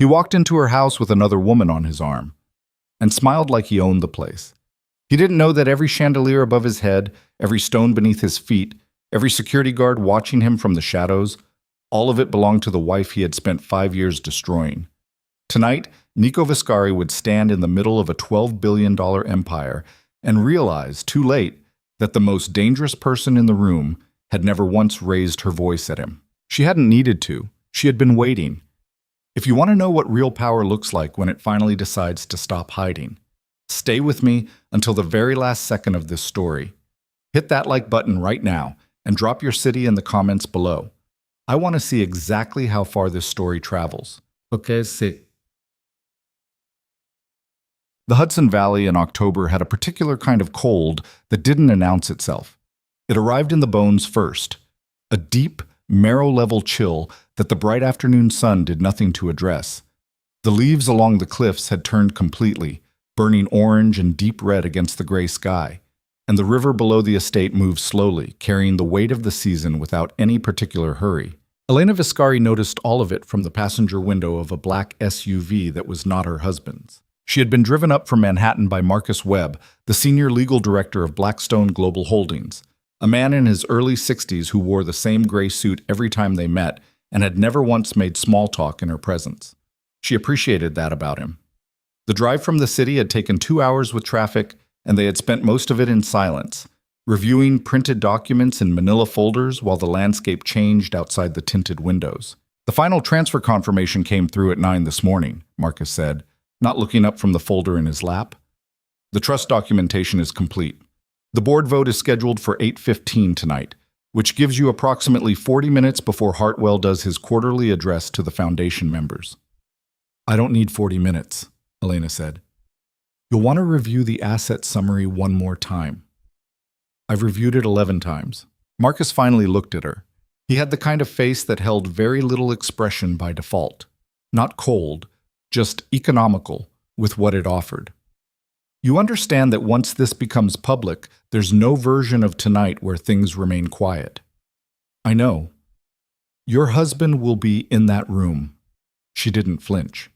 He walked into her house with another woman on his arm and smiled like he owned the place. He didn't know that every chandelier above his head, every stone beneath his feet, every security guard watching him from the shadows, all of it belonged to the wife he had spent 5 years destroying. Tonight, Nico Viscari would stand in the middle of a $12 billion empire and realize, too late, that the most dangerous person in the room had never once raised her voice at him. She hadn't needed to. She had been waiting. If you want to know what real power looks like when it finally decides to stop hiding, stay with me until the very last second of this story. Hit that like button right now and drop your city in the comments below. I want to see exactly how far this story travels. Okay, see. The Hudson Valley in October had a particular kind of cold that didn't announce itself. It arrived in the bones first, a deep, marrow-level chill that the bright afternoon sun did nothing to address. The leaves along the cliffs had turned completely, burning orange and deep red against the gray sky, and the river below the estate moved slowly, carrying the weight of the season without any particular hurry. Elena Viscari noticed all of it from the passenger window of a black SUV that was not her husband's. She had been driven up from Manhattan by Marcus Webb, the senior legal director of Blackstone Global Holdings, a man in his early 60s who wore the same gray suit every time they met and had never once made small talk in her presence. She appreciated that about him. The drive from the city had taken 2 hours with traffic, and they had spent most of it in silence, reviewing printed documents in manila folders while the landscape changed outside the tinted windows. The final transfer confirmation came through at 9 this morning, Marcus said, not looking up from the folder in his lap. The trust documentation is complete. The board vote is scheduled for 8:15 tonight, which gives you approximately 40 minutes before Hartwell does his quarterly address to the foundation members. I don't need 40 minutes, Elena said. You'll want to review the asset summary one more time. I've reviewed it 11 times. Marcus finally looked at her. He had the kind of face that held very little expression by default. Not cold, just economical with what it offered. You understand that once this becomes public, there's no version of tonight where things remain quiet. I know. Your husband will be in that room. She didn't flinch.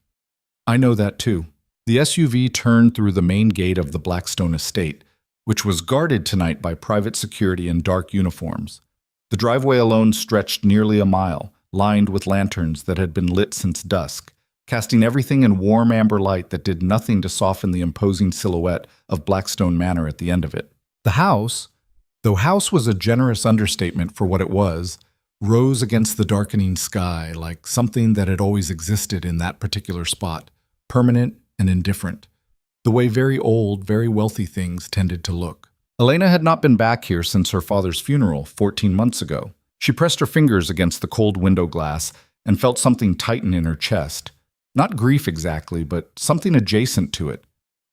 I know that too. The SUV turned through the main gate of the Blackstone estate, which was guarded tonight by private security in dark uniforms. The driveway alone stretched nearly a mile, lined with lanterns that had been lit since dusk, casting everything in warm amber light that did nothing to soften the imposing silhouette of Blackstone Manor at the end of it. The house, though house was a generous understatement for what it was, rose against the darkening sky like something that had always existed in that particular spot, permanent and indifferent, the way very old, very wealthy things tended to look. Elena had not been back here since her father's funeral 14 months ago. She pressed her fingers against the cold window glass and felt something tighten in her chest. Not grief exactly, but something adjacent to it.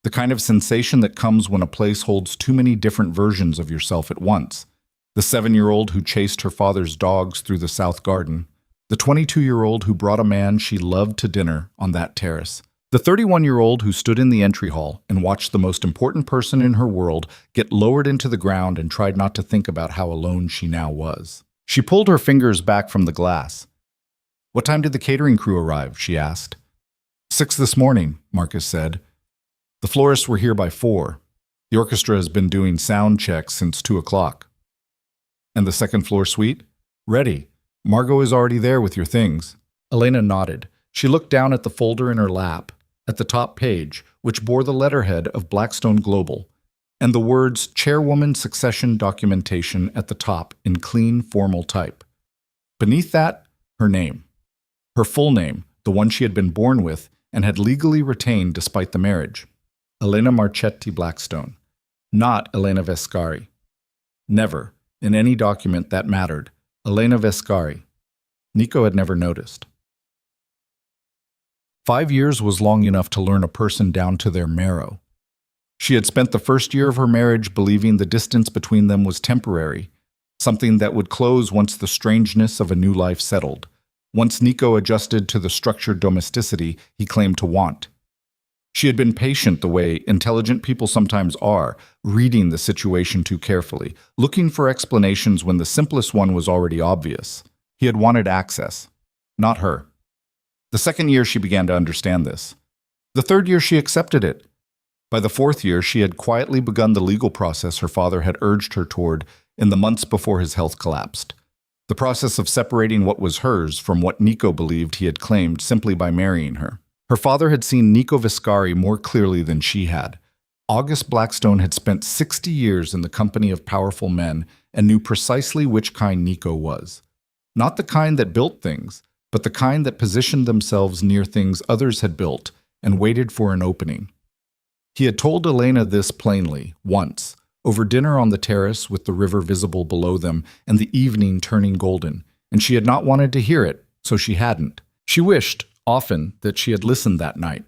The kind of sensation that comes when a place holds too many different versions of yourself at once. The 7-year-old who chased her father's dogs through the South Garden. The 22-year-old who brought a man she loved to dinner on that terrace. The 31-year-old who stood in the entry hall and watched the most important person in her world get lowered into the ground and tried not to think about how alone she now was. She pulled her fingers back from the glass. What time did the catering crew arrive? She asked. 6 this morning, Marcus said. The florists were here by 4. The orchestra has been doing sound checks since 2 o'clock. And the second floor suite? Ready. Margot is already there with your things. Elena nodded. She looked down at the folder in her lap, at the top page, which bore the letterhead of Blackstone Global, and the words Chairwoman Succession Documentation at the top in clean, formal type. Beneath that, her name. Her full name, the one she had been born with, and had legally retained despite the marriage. Elena Marchetti Blackstone. Not Elena Viscari. Never, in any document that mattered, Elena Viscari. Nico had never noticed. 5 years was long enough to learn a person down to their marrow. She had spent the first year of her marriage believing the distance between them was temporary, something that would close once the strangeness of a new life settled. Once Nico adjusted to the structured domesticity he claimed to want. She had been patient the way intelligent people sometimes are, reading the situation too carefully, looking for explanations when the simplest one was already obvious. He had wanted access, not her. The second year, she began to understand this. The third year, she accepted it. By the fourth year, she had quietly begun the legal process her father had urged her toward in the months before his health collapsed. The process of separating what was hers from what Nico believed he had claimed simply by marrying her. Her father had seen Nico Viscari more clearly than she had. August Blackstone had spent 60 years in the company of powerful men and knew precisely which kind Nico was. Not the kind that built things, but the kind that positioned themselves near things others had built and waited for an opening. He had told Elena this plainly, once, over dinner on the terrace with the river visible below them and the evening turning golden, and she had not wanted to hear it, so she hadn't. She wished, often, that she had listened that night.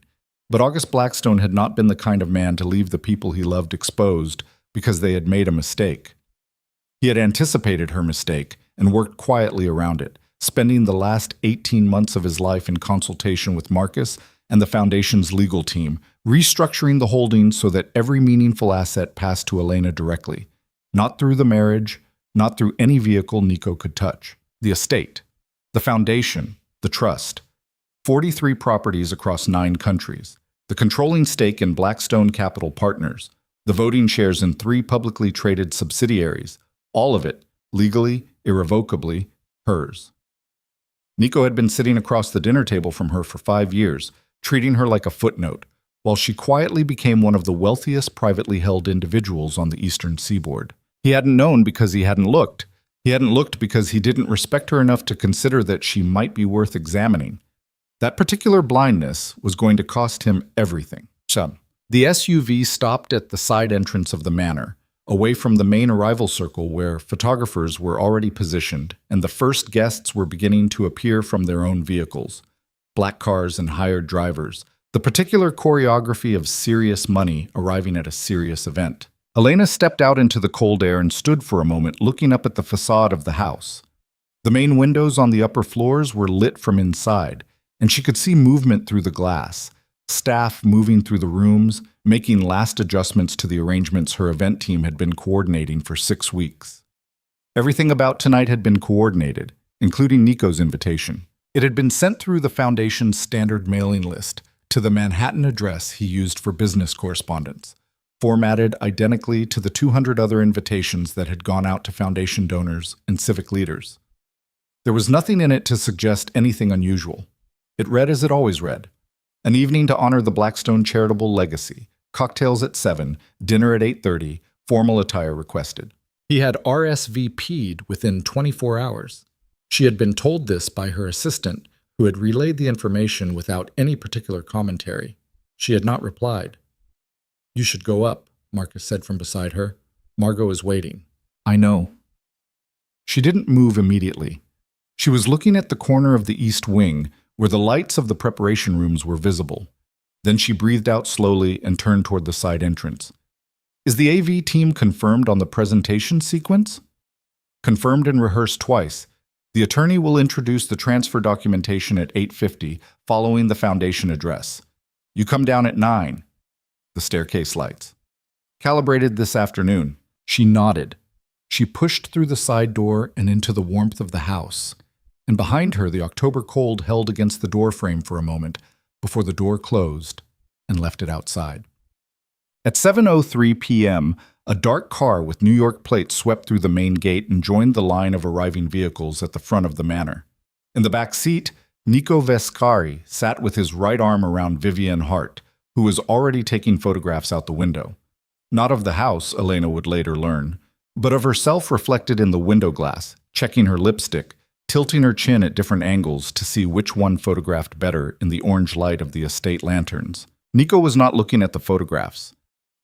But August Blackstone had not been the kind of man to leave the people he loved exposed because they had made a mistake. He had anticipated her mistake and worked quietly around it, spending the last 18 months of his life in consultation with Marcus and the Foundation's legal team, restructuring the holdings so that every meaningful asset passed to Elena directly, not through the marriage, not through any vehicle Nico could touch. The estate, the foundation, the trust, 43 properties across 9 countries, the controlling stake in Blackstone Capital Partners, the voting shares in 3 publicly traded subsidiaries, all of it, legally, irrevocably, hers. Nico had been sitting across the dinner table from her for 5 years, treating her like a footnote, while she quietly became one of the wealthiest privately held individuals on the eastern seaboard. He hadn't known because he hadn't looked. He hadn't looked because he didn't respect her enough to consider that she might be worth examining. That particular blindness was going to cost him everything. The SUV stopped at the side entrance of the manor, away from the main arrival circle where photographers were already positioned and the first guests were beginning to appear from their own vehicles. Black cars and hired drivers, the particular choreography of serious money arriving at a serious event. Elena stepped out into the cold air and stood for a moment looking up at the facade of the house. The main windows on the upper floors were lit from inside, and she could see movement through the glass, staff moving through the rooms, making last adjustments to the arrangements her event team had been coordinating for 6 weeks. Everything about tonight had been coordinated, including Nico's invitation. It had been sent through the Foundation's standard mailing list to the Manhattan address he used for business correspondence, formatted identically to the 200 other invitations that had gone out to Foundation donors and civic leaders. There was nothing in it to suggest anything unusual. It read as it always read: an evening to honor the Blackstone charitable legacy, cocktails at 7, dinner at 8:30, formal attire requested. He had RSVP'd within 24 hours. She had been told this by her assistant, who had relayed the information without any particular commentary. She had not replied. "You should go up," Marcus said from beside her. "Margot is waiting." "I know." She didn't move immediately. She was looking at the corner of the east wing, where the lights of the preparation rooms were visible. Then she breathed out slowly and turned toward the side entrance. "Is the AV team confirmed on the presentation sequence?" "Confirmed and rehearsed twice. The attorney will introduce the transfer documentation at 8:50, following the Foundation address. You come down at 9. The staircase lights. "Calibrated this afternoon." She nodded. She pushed through the side door and into the warmth of the house, and behind her the October cold held against the doorframe for a moment before the door closed and left it outside. At 7:03 p.m., a dark car with New York plates swept through the main gate and joined the line of arriving vehicles at the front of the manor. In the back seat, Nico Viscari sat with his right arm around Vivian Hart, who was already taking photographs out the window. Not of the house, Elena would later learn, but of herself reflected in the window glass, checking her lipstick, tilting her chin at different angles to see which one photographed better in the orange light of the estate lanterns. Nico was not looking at the photographs.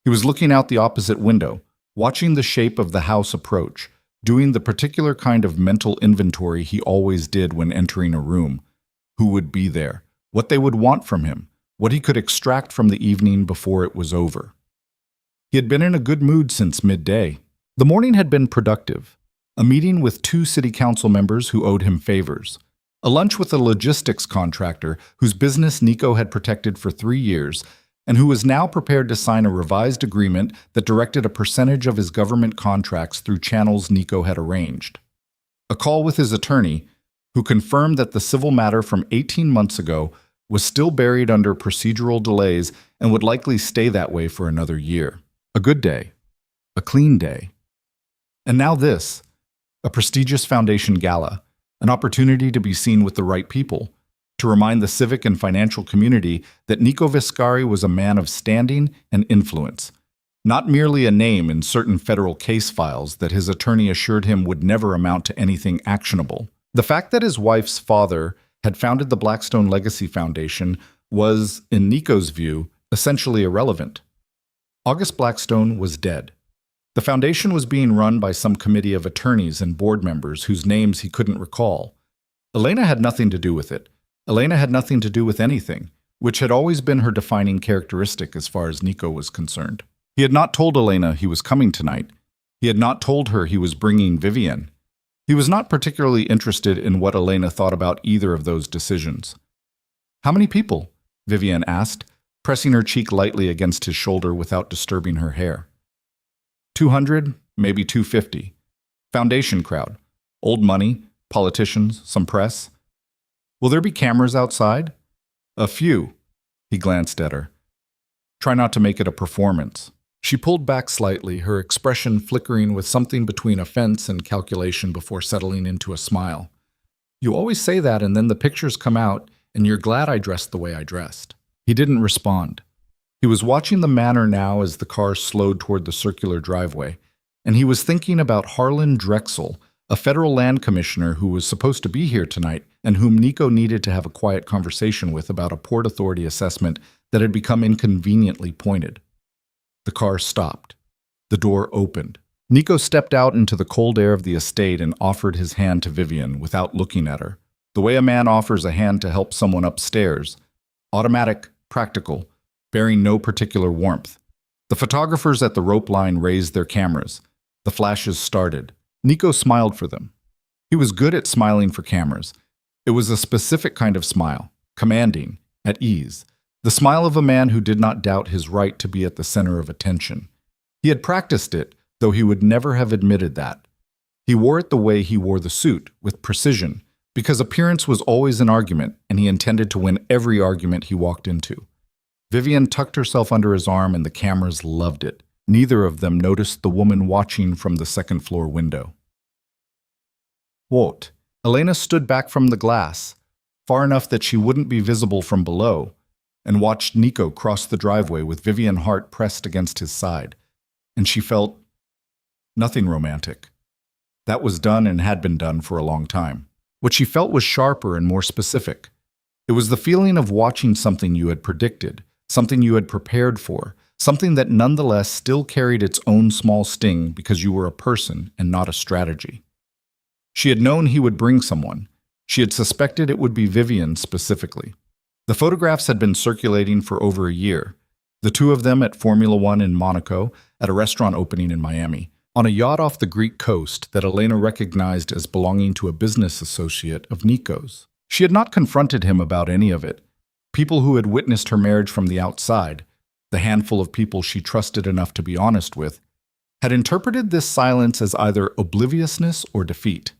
He was looking out the opposite window, watching the shape of the house approach, doing the particular kind of mental inventory he always did when entering a room. Who would be there? What they would want from him? What he could extract from the evening before it was over? He had been in a good mood since midday. The morning had been productive. A meeting with 2 city council members who owed him favors. A lunch with a logistics contractor whose business Nico had protected for 3 years, and who was now prepared to sign a revised agreement that directed a percentage of his government contracts through channels Nico had arranged. A call with his attorney, who confirmed that the civil matter from 18 months ago was still buried under procedural delays and would likely stay that way for another year. A good day. A clean day. And now this, a prestigious foundation gala, an opportunity to be seen with the right people, to remind the civic and financial community that Nico Viscari was a man of standing and influence, not merely a name in certain federal case files that his attorney assured him would never amount to anything actionable. The fact that his wife's father had founded the Blackstone Legacy Foundation was, in Nico's view, essentially irrelevant. August Blackstone was dead. The foundation was being run by some committee of attorneys and board members whose names he couldn't recall. Elena had nothing to do with it. Elena had nothing to do with anything, which had always been her defining characteristic as far as Nico was concerned. He had not told Elena he was coming tonight. He had not told her he was bringing Vivian. He was not particularly interested in what Elena thought about either of those decisions. "How many people?" Vivian asked, pressing her cheek lightly against his shoulder without disturbing her hair. 200, maybe 250. Foundation crowd. Old money, politicians, some press. "Will there be cameras outside?" "A few." He glanced at her. "Try not to make it a performance." She pulled back slightly, her expression flickering with something between offense and calculation before settling into a smile. "You always say that, and then the pictures come out, and you're glad I dressed the way I dressed." He didn't respond. He was watching the manor now as the car slowed toward the circular driveway, and he was thinking about Harlan Drexel, a federal land commissioner who was supposed to be here tonight and whom Nico needed to have a quiet conversation with about a Port Authority assessment that had become inconveniently pointed. The car stopped. The door opened. Nico stepped out into the cold air of the estate and offered his hand to Vivian without looking at her, the way a man offers a hand to help someone upstairs. Automatic, practical, bearing no particular warmth. The photographers at the rope line raised their cameras. The flashes started. Nico smiled for them. He was good at smiling for cameras. It was a specific kind of smile, commanding, at ease, the smile of a man who did not doubt his right to be at the center of attention. He had practiced it, though he would never have admitted that. He wore it the way he wore the suit, with precision, because appearance was always an argument, and he intended to win every argument he walked into. Vivian tucked herself under his arm, and the cameras loved it. Neither of them noticed the woman watching from the second-floor window. "What?" Elena stood back from the glass, far enough that she wouldn't be visible from below, and watched Nico cross the driveway with Vivian Hart pressed against his side. And she felt nothing romantic. That was done and had been done for a long time. What she felt was sharper and more specific. It was the feeling of watching something you had predicted, something you had prepared for, something that nonetheless still carried its own small sting because you were a person and not a strategy. She had known he would bring someone. She had suspected it would be Vivian specifically. The photographs had been circulating for over a year. The two of them at Formula One in Monaco, at a restaurant opening in Miami, on a yacht off the Greek coast that Elena recognized as belonging to a business associate of Nico's. She had not confronted him about any of it. People who had witnessed her marriage from the outside, the handful of people she trusted enough to be honest with, had interpreted this silence as either obliviousness or defeat.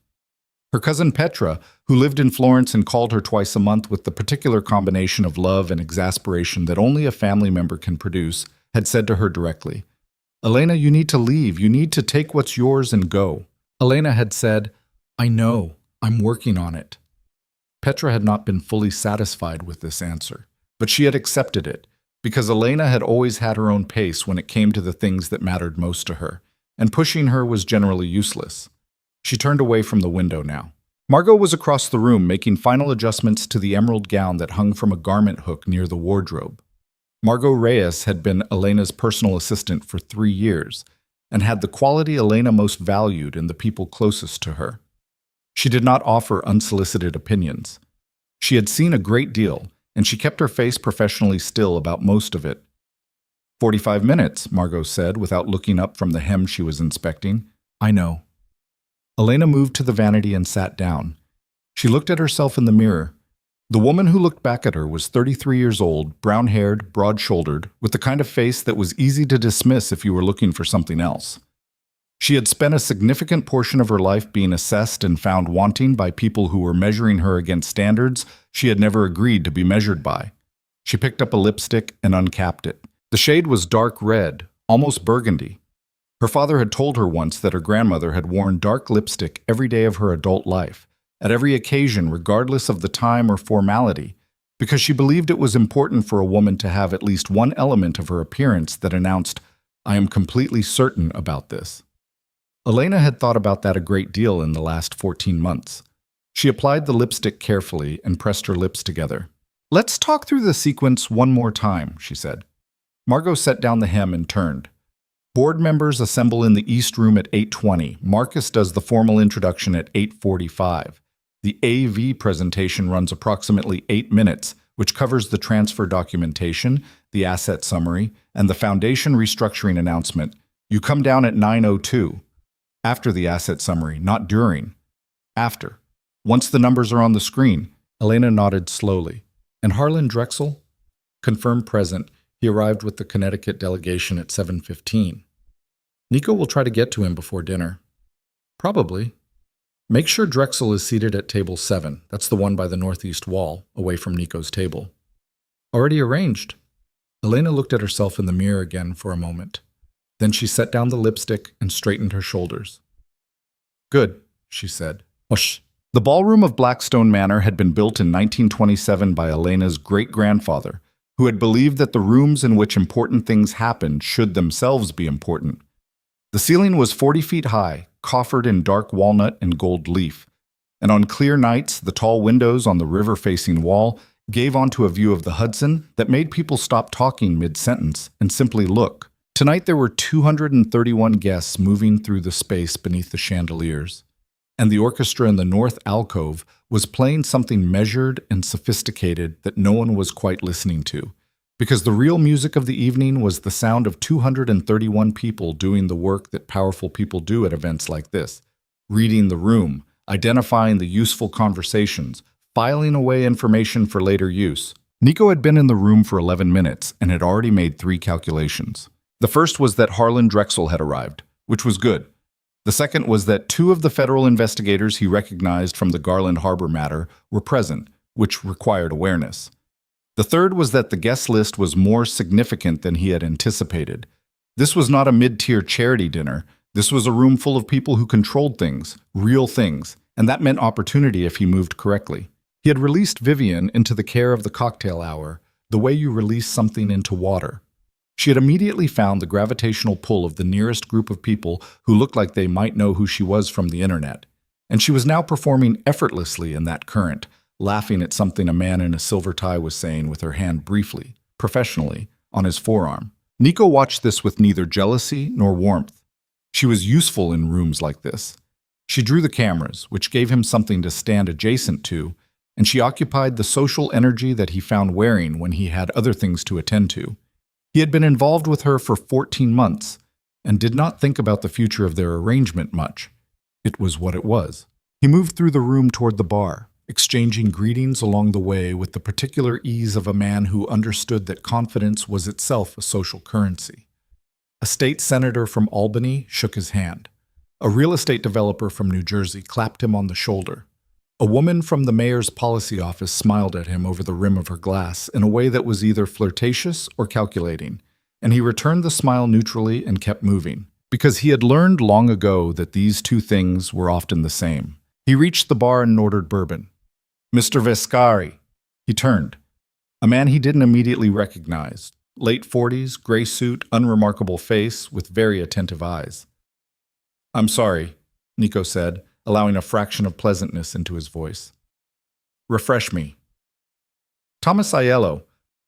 Her cousin Petra, who lived in Florence and called her twice a month with the particular combination of love and exasperation that only a family member can produce, had said to her directly, "Elena, you need to leave. You need to take what's yours and go." Elena had said, "I know. I'm working on it." Petra had not been fully satisfied with this answer, but she had accepted it, because Elena had always had her own pace when it came to the things that mattered most to her, and pushing her was generally useless. She turned away from the window now. Margot was across the room making final adjustments to the emerald gown that hung from a garment hook near the wardrobe. Margot Reyes had been Elena's personal assistant for 3 years, and had the quality Elena most valued in the people closest to her. She did not offer unsolicited opinions. She had seen a great deal, and she kept her face professionally still about most of it. 45 minutes, Margot said, without looking up from the hem she was inspecting. "I know." Elena moved to the vanity and sat down. She looked at herself in the mirror. The woman who looked back at her was 33 years old, brown-haired, broad-shouldered, with the kind of face that was easy to dismiss if you were looking for something else. She had spent a significant portion of her life being assessed and found wanting by people who were measuring her against standards she had never agreed to be measured by. She picked up a lipstick and uncapped it. The shade was dark red, almost burgundy. Her father had told her once that her grandmother had worn dark lipstick every day of her adult life, at every occasion regardless of the time or formality, because she believed it was important for a woman to have at least one element of her appearance that announced, "I am completely certain about this." Elena had thought about that a great deal in the last 14 months. She applied the lipstick carefully and pressed her lips together. "Let's talk through the sequence one more time," she said. Margot set down the hem and turned. "Board members assemble in the East Room at 8:20. Marcus does the formal introduction at 8:45. The AV presentation runs approximately 8 minutes, which covers the transfer documentation, the asset summary, and the foundation restructuring announcement. You come down at 9:02. After the asset summary, not during. After. Once the numbers are on the screen." Elena nodded slowly. "And Harlan Drexel?" "Confirmed present. He arrived with the Connecticut delegation at 7:15. "Nico will try to get to him before dinner." "Probably. Make sure Drexel is seated at table 7. That's the one by the northeast wall, away from Nico's table." "Already arranged." Elena looked at herself in the mirror again for a moment. Then she set down the lipstick and straightened her shoulders. "Good," she said. "Whoosh." The ballroom of Blackstone Manor had been built in 1927 by Elena's great-grandfather, who had believed that the rooms in which important things happened should themselves be important. The ceiling was 40 feet high, coffered in dark walnut and gold leaf, and on clear nights, the tall windows on the river-facing wall gave onto a view of the Hudson that made people stop talking mid-sentence and simply look. Tonight there were 231 guests moving through the space beneath the chandeliers, and the orchestra in the north alcove was playing something measured and sophisticated that no one was quite listening to, because the real music of the evening was the sound of 231 people doing the work that powerful people do at events like this: reading the room, identifying the useful conversations, filing away information for later use. Nico had been in the room for 11 minutes and had already made 3 calculations. The first was that Harlan Drexel had arrived, which was good. The second was that 2 of the federal investigators he recognized from the Garland Harbor matter were present, which required awareness. The third was that the guest list was more significant than he had anticipated. This was not a mid-tier charity dinner. This was a room full of people who controlled things, real things, and that meant opportunity if he moved correctly. He had released Vivian into the care of the cocktail hour, the way you release something into water. She had immediately found the gravitational pull of the nearest group of people who looked like they might know who she was from the internet, and she was now performing effortlessly in that current, laughing at something a man in a silver tie was saying with her hand briefly, professionally, on his forearm. Nico watched this with neither jealousy nor warmth. She was useful in rooms like this. She drew the cameras, which gave him something to stand adjacent to, and she occupied the social energy that he found wearing when he had other things to attend to. He had been involved with her for 14 months and did not think about the future of their arrangement much. It was what it was. He moved through the room toward the bar, exchanging greetings along the way with the particular ease of a man who understood that confidence was itself a social currency. A state senator from Albany shook his hand. A real estate developer from New Jersey clapped him on the shoulder. A woman from the mayor's policy office smiled at him over the rim of her glass in a way that was either flirtatious or calculating, and he returned the smile neutrally and kept moving, because he had learned long ago that these 2 things were often the same. He reached the bar and ordered bourbon. "Mr. Vescari." He turned. A man he didn't immediately recognize, late 40s, gray suit, unremarkable face, with very attentive eyes. "I'm sorry," Nico said, allowing a fraction of pleasantness into his voice. "Refresh me." "Thomas Aiello.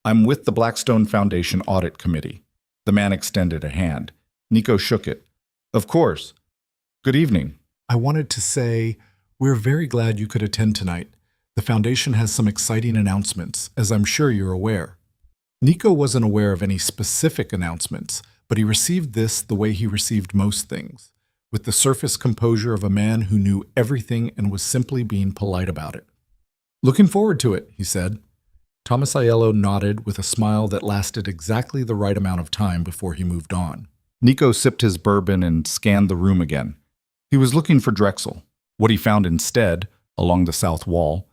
I'm with the Blackstone Foundation Audit Committee." The man extended a hand. Nico shook it. "Of course. Good evening." "I wanted to say, we're very glad you could attend tonight. The Foundation has some exciting announcements, as I'm sure you're aware." Nico wasn't aware of any specific announcements, but he received this the way he received most things, with the surface composure of a man who knew everything and was simply being polite about it. "Looking forward to it," he said. Thomas Aiello nodded with a smile that lasted exactly the right amount of time before he moved on. Nico sipped his bourbon and scanned the room again. He was looking for Drexel. What he found instead, along the south wall,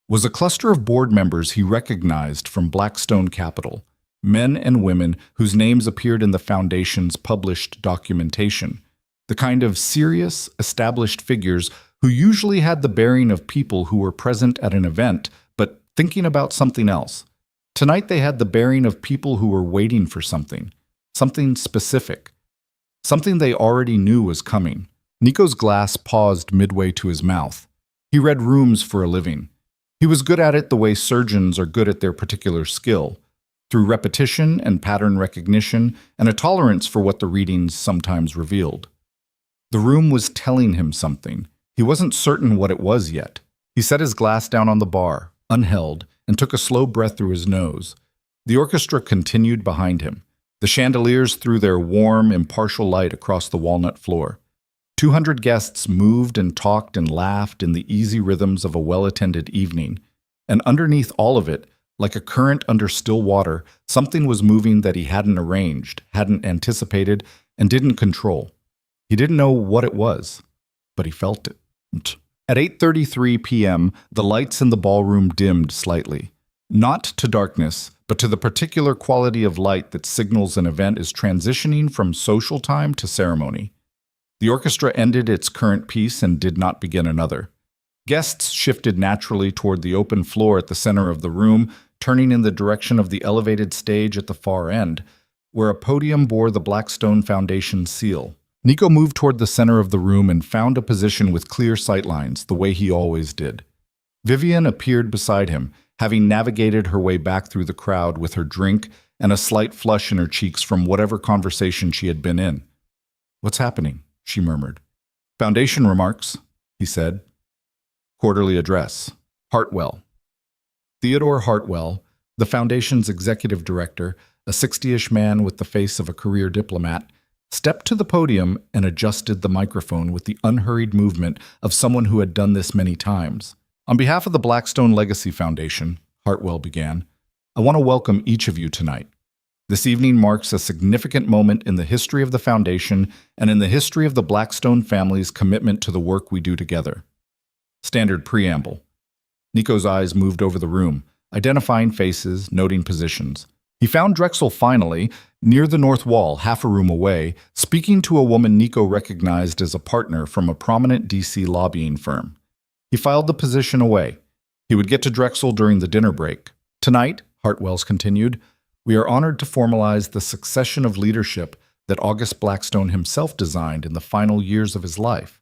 was a cluster of board members he recognized from Blackstone Capital, men and women whose names appeared in the Foundation's published documentation, the kind of serious, established figures who usually had the bearing of people who were present at an event but thinking about something else. Tonight they had the bearing of people who were waiting for something specific, something they already knew was coming. Nico's glass paused midway to his mouth. He read rooms for a living. He was good at it the way surgeons are good at their particular skill, through repetition and pattern recognition and a tolerance for what the readings sometimes revealed. The room was telling him something. He wasn't certain what it was yet. He set his glass down on the bar, unheld, and took a slow breath through his nose. The orchestra continued behind him. The chandeliers threw their warm, impartial light across the walnut floor. 200 guests moved and talked and laughed in the easy rhythms of a well-attended evening. And underneath all of it, like a current under still water, something was moving that he hadn't arranged, hadn't anticipated, and didn't control. He didn't know what it was, but he felt it. At 8:33 p.m., the lights in the ballroom dimmed slightly. Not to darkness, but to the particular quality of light that signals an event is transitioning from social time to ceremony. The orchestra ended its current piece and did not begin another. Guests shifted naturally toward the open floor at the center of the room, turning in the direction of the elevated stage at the far end, where a podium bore the Blackstone Foundation seal. Nico moved toward the center of the room and found a position with clear sightlines, the way he always did. Vivian appeared beside him, having navigated her way back through the crowd with her drink and a slight flush in her cheeks from whatever conversation she had been in. "What's happening?" she murmured. "Foundation remarks," he said. Quarterly address. Hartwell. Theodore Hartwell, the Foundation's executive director, a 60-ish man with the face of a career diplomat, stepped to the podium and adjusted the microphone with the unhurried movement of someone who had done this many times. "On behalf of the Blackstone Legacy Foundation," Hartwell began, "I want to welcome each of you tonight. This evening marks a significant moment in the history of the Foundation and in the history of the Blackstone family's commitment to the work we do together." Standard preamble. Nico's eyes moved over the room, identifying faces, noting positions. He found Drexel finally, near the north wall, half a room away, speaking to a woman Nico recognized as a partner from a prominent DC lobbying firm. He filed the position away. He would get to Drexel during the dinner break. "Tonight," Hartwells continued, "we are honored to formalize the succession of leadership that August Blackstone himself designed in the final years of his life.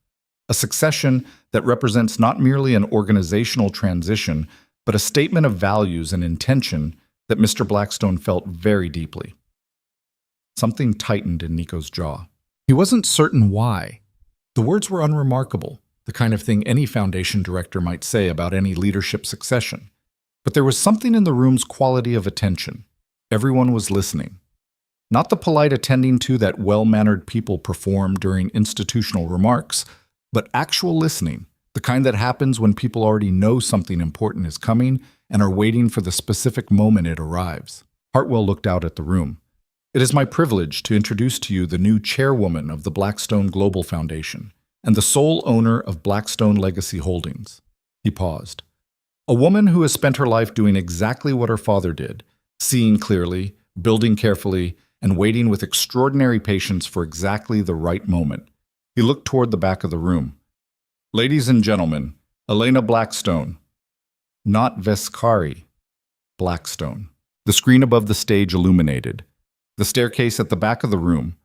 A succession that represents not merely an organizational transition, but a statement of values and intention that Mr. Blackstone felt very deeply." Something tightened in Nico's jaw. He wasn't certain why. The words were unremarkable, the kind of thing any foundation director might say about any leadership succession. But there was something in the room's quality of attention. Everyone was listening. Not the polite attending to that well-mannered people perform during institutional remarks, but actual listening, the kind that happens when people already know something important is coming and are waiting for the specific moment it arrives. Hartwell looked out at the room. "It is my privilege to introduce to you the new chairwoman of the Blackstone Global Foundation and the sole owner of Blackstone Legacy Holdings." He paused. "A woman who has spent her life doing exactly what her father did, seeing clearly, building carefully, and waiting with extraordinary patience for exactly the right moment." He looked toward the back of the room. "Ladies and gentlemen, Elena Blackstone." Not Vescari. Blackstone. The screen above the stage illuminated. The staircase at the back of the room,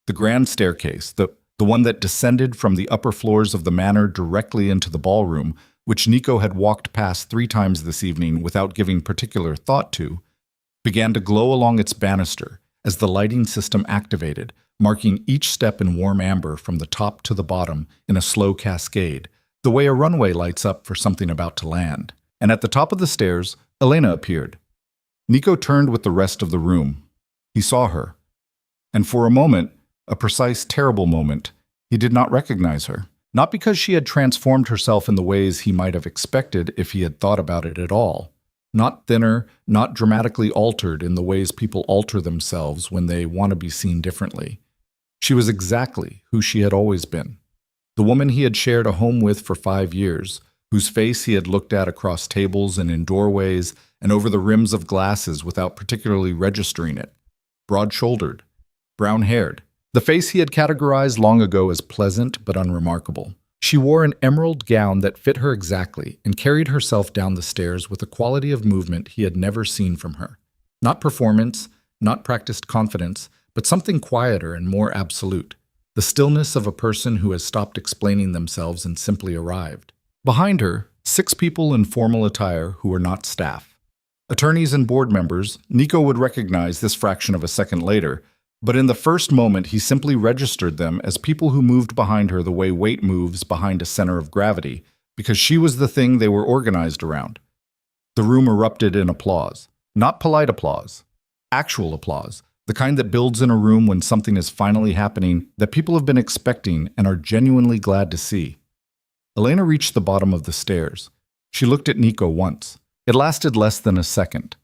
the grand staircase, the one that descended from the upper floors of the manor directly into the ballroom, which Nico had walked past 3 times this evening without giving particular thought to, began to glow along its banister as the lighting system activated, marking each step in warm amber from the top to the bottom in a slow cascade, the way a runway lights up for something about to land. And at the top of the stairs, Elena appeared. Nico turned with the rest of the room. He saw her. And for a moment, a precise, terrible moment, he did not recognize her. Not because she had transformed herself in the ways he might have expected if he had thought about it at all. Not thinner, not dramatically altered in the ways people alter themselves when they want to be seen differently. She was exactly who she had always been. The woman he had shared a home with for 5 years, whose face he had looked at across tables and in doorways and over the rims of glasses without particularly registering it. Broad-shouldered, brown-haired. The face he had categorized long ago as pleasant but unremarkable. She wore an emerald gown that fit her exactly and carried herself down the stairs with a quality of movement he had never seen from her. Not performance, not practiced confidence, but something quieter and more absolute. The stillness of a person who has stopped explaining themselves and simply arrived. Behind her, 6 people in formal attire who were not staff. Attorneys and board members. Nico would recognize this fraction of a second later, but in the first moment he simply registered them as people who moved behind her the way weight moves behind a center of gravity, because she was the thing they were organized around. The room erupted in applause. Not polite applause. Actual applause. The kind that builds in a room when something is finally happening that people have been expecting and are genuinely glad to see. Elena reached the bottom of the stairs. She looked at Nico once. It lasted less than a second.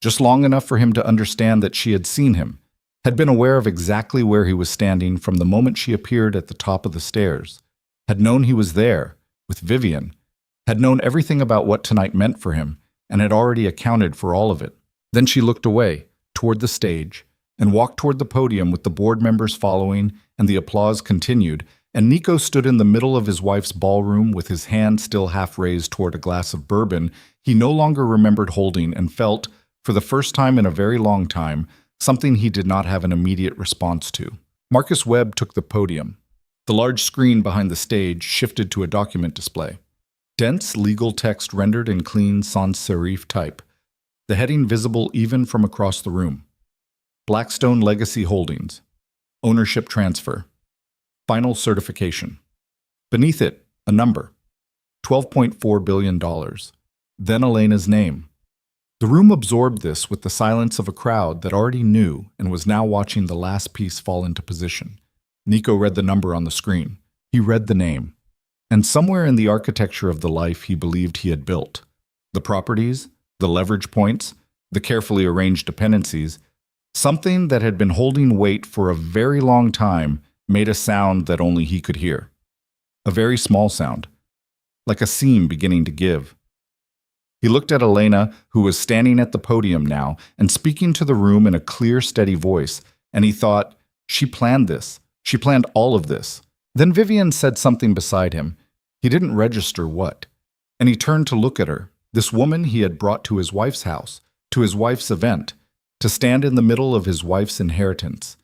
Just long enough for him to understand that she had seen him, had been aware of exactly where he was standing from the moment she appeared at the top of the stairs, had known he was there, with Vivian, had known everything about what tonight meant for him, and had already accounted for all of it. Then she looked away, toward the stage, and walked toward the podium with the board members following, and the applause continued, and Nico stood in the middle of his wife's ballroom with his hand still half raised toward a glass of bourbon he no longer remembered holding and felt, for the first time in a very long time, something he did not have an immediate response to. Marcus Webb took the podium. The large screen behind the stage shifted to a document display. Dense legal text rendered in clean sans serif type, the heading visible even from across the room. Blackstone Legacy Holdings. Ownership transfer. Final certification. Beneath it, a number. $12.4 billion. Then Elena's name. The room absorbed this with the silence of a crowd that already knew and was now watching the last piece fall into position. Nico read the number on the screen. He read the name. And somewhere in the architecture of the life he believed he had built, the properties, the leverage points, the carefully arranged dependencies, something that had been holding weight for a very long time made a sound that only he could hear. A very small sound, like a seam beginning to give. He looked at Elena, who was standing at the podium now and speaking to the room in a clear, steady voice, and he thought, she planned this. She planned all of this. Then Vivian said something beside him. He didn't register what. And he turned to look at her, this woman he had brought to his wife's house, to his wife's event, to stand in the middle of his wife's inheritance.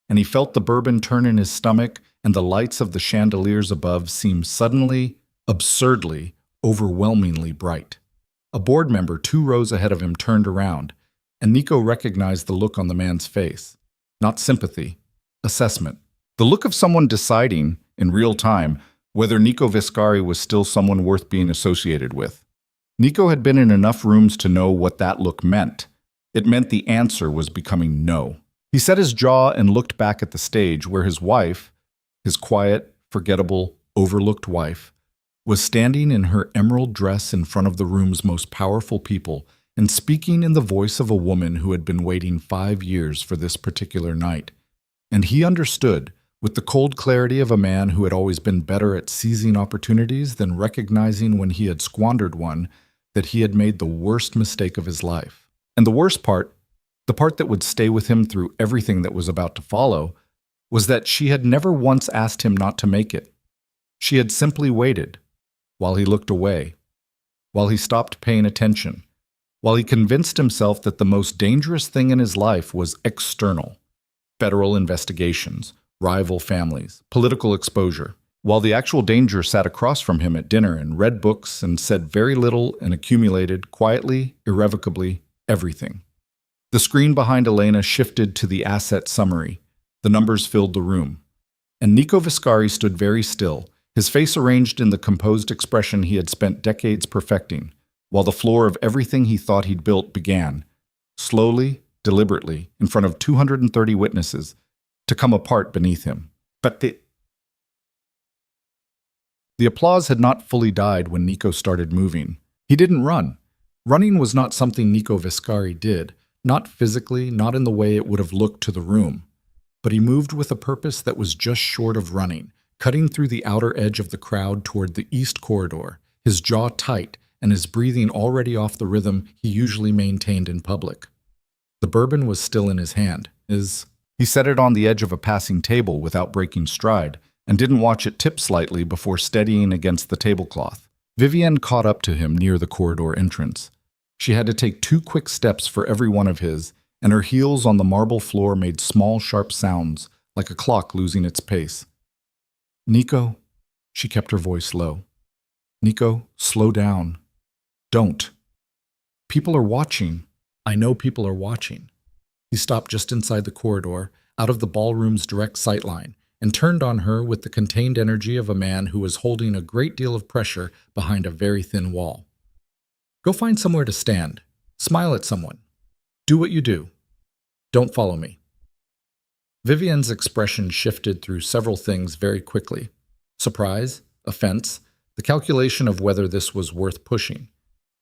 And he felt the bourbon turn in his stomach and the lights of the chandeliers above seem suddenly, absurdly, overwhelmingly bright. A board member 2 rows ahead of him turned around, and Nico recognized the look on the man's face. Not sympathy, assessment. The look of someone deciding, in real time, whether Nico Viscari was still someone worth being associated with. Nico had been in enough rooms to know what that look meant. It meant the answer was becoming no. He set his jaw and looked back at the stage where his wife, his quiet, forgettable, overlooked wife, was standing in her emerald dress in front of the room's most powerful people and speaking in the voice of a woman who had been waiting 5 years for this particular night. And he understood, with the cold clarity of a man who had always been better at seizing opportunities than recognizing when he had squandered one, that he had made the worst mistake of his life. And the worst part, the part that would stay with him through everything that was about to follow, was that she had never once asked him not to make it. She had simply waited, while he looked away, while he stopped paying attention, while he convinced himself that the most dangerous thing in his life was external. Federal investigations, rival families, political exposure, while the actual danger sat across from him at dinner and read books and said very little and accumulated, quietly, irrevocably, everything. The screen behind Elena shifted to the asset summary. The numbers filled the room. And Nico Viscari stood very still, his face arranged in the composed expression he had spent decades perfecting, while the floor of everything he thought he'd built began, slowly, deliberately, in front of 230 witnesses, to come apart beneath him. But the applause had not fully died when Nico started moving. He didn't run. Running was not something Nico Viscari did, not physically, not in the way it would have looked to the room. but he moved with a purpose that was just short of running, cutting through the outer edge of the crowd toward the east corridor, his jaw tight and his breathing already off the rhythm he usually maintained in public. The bourbon was still in his hand. He set it on the edge of a passing table without breaking stride, and didn't watch it tip slightly before steadying against the tablecloth. Vivienne caught up to him near the corridor entrance. She had to take 2 quick steps for every one of his, and her heels on the marble floor made small, sharp sounds, like a clock losing its pace. "Nico," she kept her voice low. "Nico, slow down. Don't. People are watching. I know people are watching." He stopped just inside the corridor, out of the ballroom's direct sightline, and turned on her with the contained energy of a man who was holding a great deal of pressure behind a very thin wall. "Go find somewhere to stand. Smile at someone. Do what you do. Don't follow me." Vivienne's expression shifted through several things very quickly. Surprise, offense, the calculation of whether this was worth pushing.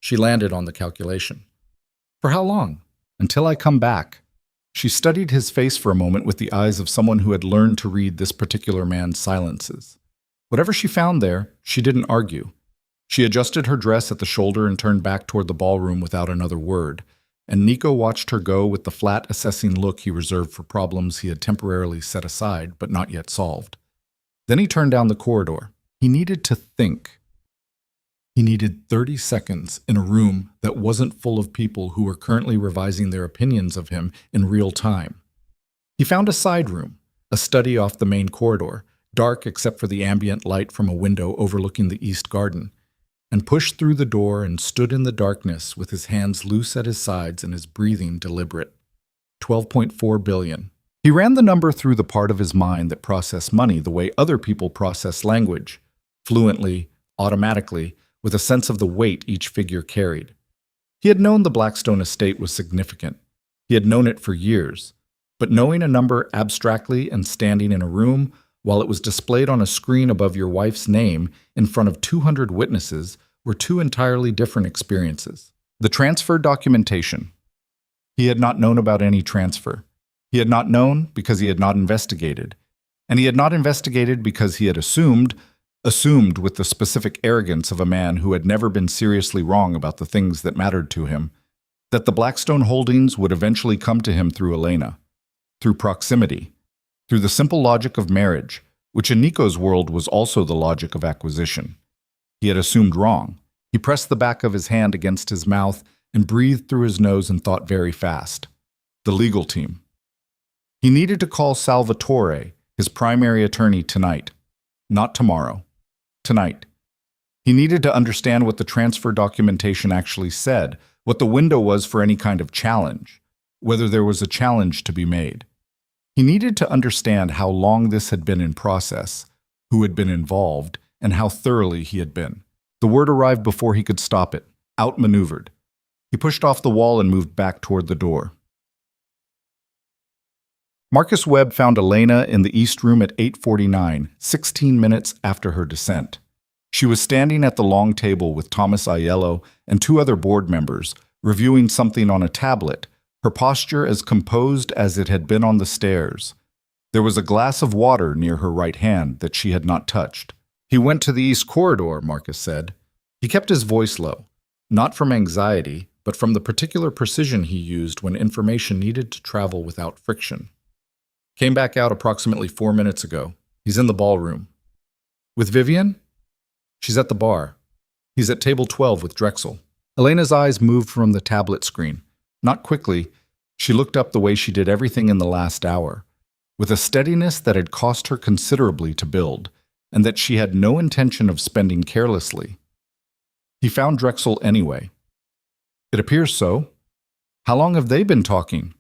She landed on the calculation. "For how long?" "Until I come back." She studied his face for a moment with the eyes of someone who had learned to read this particular man's silences. Whatever she found there, she didn't argue. She adjusted her dress at the shoulder and turned back toward the ballroom without another word, and Nico watched her go with the flat, assessing look he reserved for problems he had temporarily set aside but not yet solved. Then he turned down the corridor. He needed to think. He needed 30 seconds in a room that wasn't full of people who were currently revising their opinions of him in real time. He found a side room, a study off the main corridor, dark except for the ambient light from a window overlooking the east garden, and pushed through the door and stood in the darkness with his hands loose at his sides and his breathing deliberate. 12.4 billion. He ran the number through the part of his mind that processed money the way other people process language, fluently, automatically, with a sense of the weight each figure carried. He had known the Blackstone estate was significant. He had known it for years. But knowing a number abstractly and standing in a room while it was displayed on a screen above your wife's name in front of 200 witnesses were 2 entirely different experiences. The transfer documentation. He had not known about any transfer. He had not known because he had not investigated. And he had not investigated because he had assumed with the specific arrogance of a man who had never been seriously wrong about the things that mattered to him, that the Blackstone holdings would eventually come to him through Elena, through proximity, through the simple logic of marriage, which in Nico's world was also the logic of acquisition. He had assumed wrong. He pressed the back of his hand against his mouth and breathed through his nose and thought very fast. The legal team. He needed to call Salvatore, his primary attorney, tonight, not tomorrow. Tonight. He needed to understand what the transfer documentation actually said, what the window was for any kind of challenge, whether there was a challenge to be made. He needed to understand how long this had been in process, who had been involved, and how thoroughly he had been. The word arrived before he could stop it, outmaneuvered. He pushed off the wall and moved back toward the door. Marcus Webb found Elena in the East Room at 8:49, 16 minutes after her descent. She was standing at the long table with Thomas Aiello and 2 other board members, reviewing something on a tablet, her posture as composed as it had been on the stairs. There was a glass of water near her right hand that she had not touched. "He went to the East Corridor," Marcus said. He kept his voice low, not from anxiety, but from the particular precision he used when information needed to travel without friction. "Came back out approximately 4 minutes ago. He's in the ballroom." "With Vivienne?" "She's at the bar. He's at table 12 with Drexel." Elena's eyes moved from the tablet screen. Not quickly, she looked up the way she did everything in the last hour, with a steadiness that had cost her considerably to build, and that she had no intention of spending carelessly. "He found Drexel anyway." "It appears so. How long have they been talking?"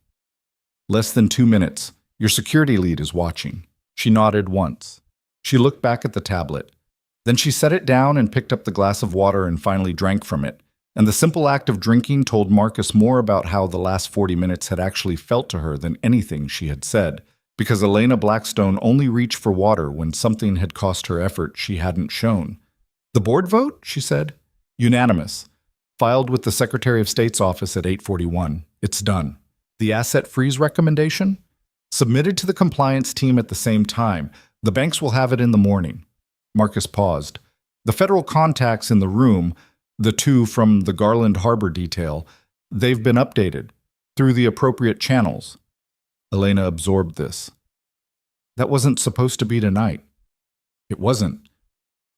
"Less than 2 minutes. Your security lead is watching." She nodded once. She looked back at the tablet. Then she set it down and picked up the glass of water and finally drank from it. And the simple act of drinking told Marcus more about how the last 40 minutes had actually felt to her than anything she had said, because Elena Blackstone only reached for water when something had cost her effort she hadn't shown. "The board vote?" she said. "Unanimous. Filed with the Secretary of State's office at 8:41. It's done. The asset freeze recommendation? Submitted to the compliance team at the same time. The banks will have it in the morning. Marcus paused. The federal contacts in the room, the two from the Garland Harbor detail, they've been updated through the appropriate channels. Elena absorbed this. That wasn't supposed to be tonight. It wasn't.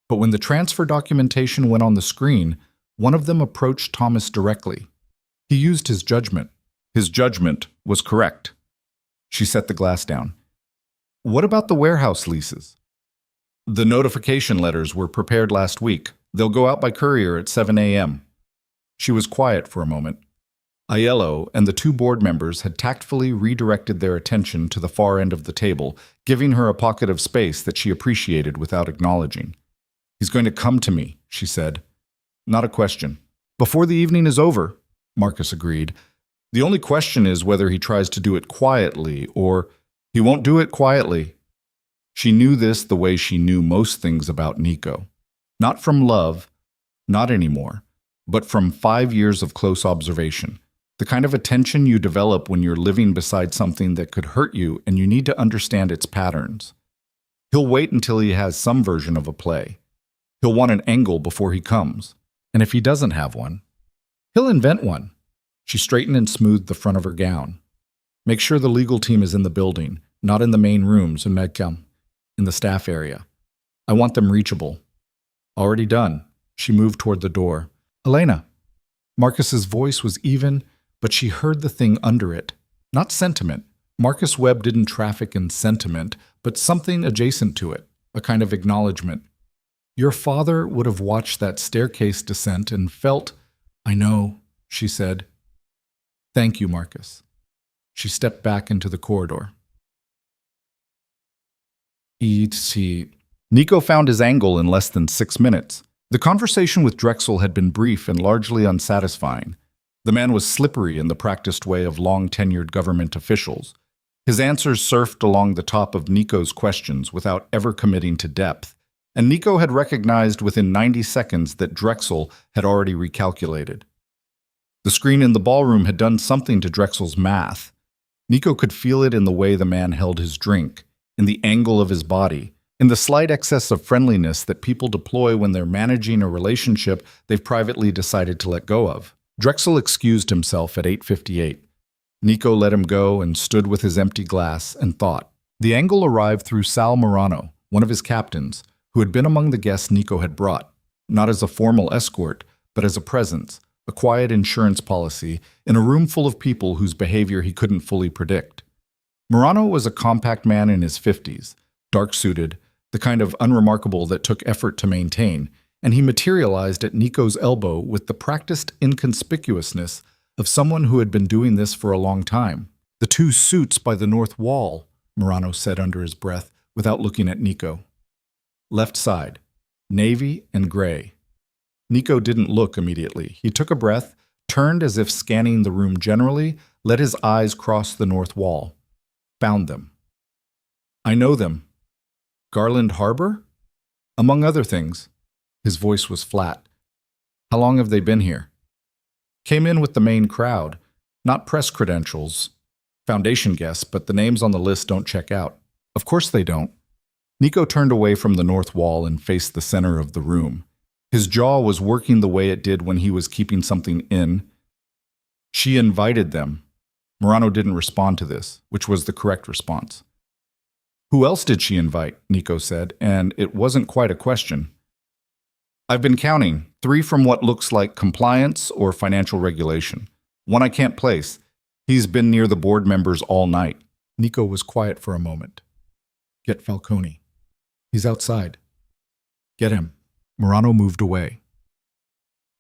But when the transfer documentation went on the screen, one of them approached Thomas directly. He used his judgment. His judgment was correct. She set the glass down. What about the warehouse leases? The notification letters were prepared last week. They'll go out by courier at 7 a.m. She was quiet for a moment. Aiello and the two board members had tactfully redirected their attention to the far end of the table, giving her a pocket of space that she appreciated without acknowledging. He's going to come to me, she said. Not a question. Before the evening is over, Marcus agreed. The only question is whether he tries to do it quietly or he won't do it quietly. She knew this the way she knew most things about Nico. Not from love, not anymore, but from 5 years of close observation. The kind of attention you develop when you're living beside something that could hurt you and you need to understand its patterns. He'll wait until he has some version of a play. He'll want an angle before he comes. And if he doesn't have one, he'll invent one. She straightened and smoothed the front of her gown. Make sure the legal team is in the building, not in the main rooms in the staff area. I want them reachable. Already done. She moved toward the door. Elena. Marcus's voice was even, but she heard the thing under it. Not sentiment. Marcus Webb didn't traffic in sentiment, but something adjacent to it, a kind of acknowledgement. Your father would have watched that staircase descent and felt, I know, she said. Thank you, Marcus. She stepped back into the corridor. Nico found his angle in less than 6 minutes. The conversation with Drexel had been brief and largely unsatisfying. The man was slippery in the practiced way of long-tenured government officials. His answers surfed along the top of Nico's questions without ever committing to depth, and Nico had recognized within 90 seconds that Drexel had already recalculated. The screen in the ballroom had done something to Drexel's math. Nico could feel it in the way the man held his drink, in the angle of his body, in the slight excess of friendliness that people deploy when they're managing a relationship they've privately decided to let go of. Drexel excused himself at 8:58. Nico let him go and stood with his empty glass and thought. The angle arrived through Sal Morano, one of his captains, who had been among the guests Nico had brought, not as a formal escort, but as a presence, a quiet insurance policy, in a room full of people whose behavior he couldn't fully predict. Morano was a compact man in his 50s, dark-suited, the kind of unremarkable that took effort to maintain, and he materialized at Nico's elbow with the practiced inconspicuousness of someone who had been doing this for a long time. The two suits by the north wall, Morano said under his breath, without looking at Nico. Left side, navy and gray. Nico didn't look immediately. He took a breath, turned as if scanning the room generally, let his eyes cross the north wall. Found them. I know them. Garland Harbor? Among other things. His voice was flat. How long have they been here? Came in with the main crowd. Not press credentials. Foundation guests, but the names on the list don't check out. Of course they don't. Nico turned away from the north wall and faced the center of the room. His jaw was working the way it did when he was keeping something in. She invited them. Morano didn't respond to this, which was the correct response. Who else did she invite? Nico said, and it wasn't quite a question. I've been counting, 3 from what looks like compliance or financial regulation. 1 I can't place. He's been near the board members all night. Nico was quiet for a moment. Get Falcone. He's outside. Get him. Morano moved away.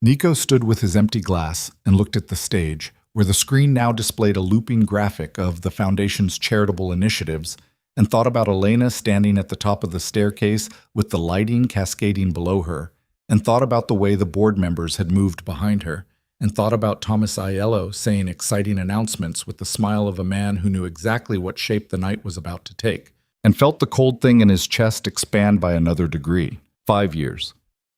Nico stood with his empty glass and looked at the stage, where the screen now displayed a looping graphic of the Foundation's charitable initiatives, and thought about Elena standing at the top of the staircase with the lighting cascading below her, and thought about the way the board members had moved behind her, and thought about Thomas Aiello saying exciting announcements with the smile of a man who knew exactly what shape the night was about to take, and felt the cold thing in his chest expand by another degree. 5 years.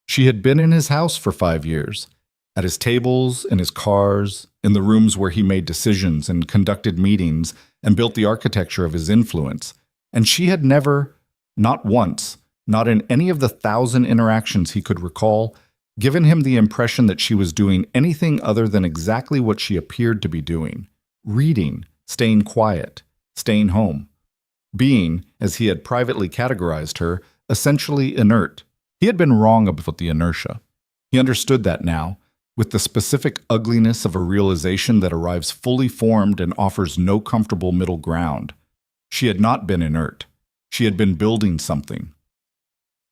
She had been in his house for 5 years, at his tables, in his cars, in the rooms where he made decisions and conducted meetings and built the architecture of his influence, and she had never, not once, not in any of the 1,000 interactions he could recall, given him the impression that she was doing anything other than exactly what she appeared to be doing: reading, staying quiet, staying home, being, as he had privately categorized her, essentially inert. He had been wrong about the inertia. He understood that now, with the specific ugliness of a realization that arrives fully formed and offers no comfortable middle ground. She had not been inert. She had been building something.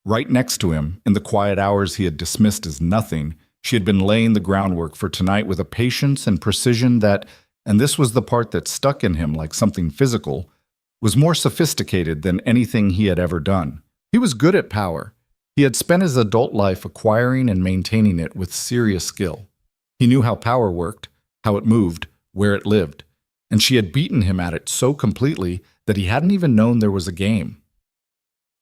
Right next to him, in the quiet hours he had dismissed as nothing, she had been laying the groundwork for tonight with a patience and precision that, and this was the part that stuck in him like something physical, was more sophisticated than anything he had ever done. He was good at power. He had spent his adult life acquiring and maintaining it with serious skill. He knew how power worked, how it moved, where it lived, and she had beaten him at it so completely that he hadn't even known there was a game.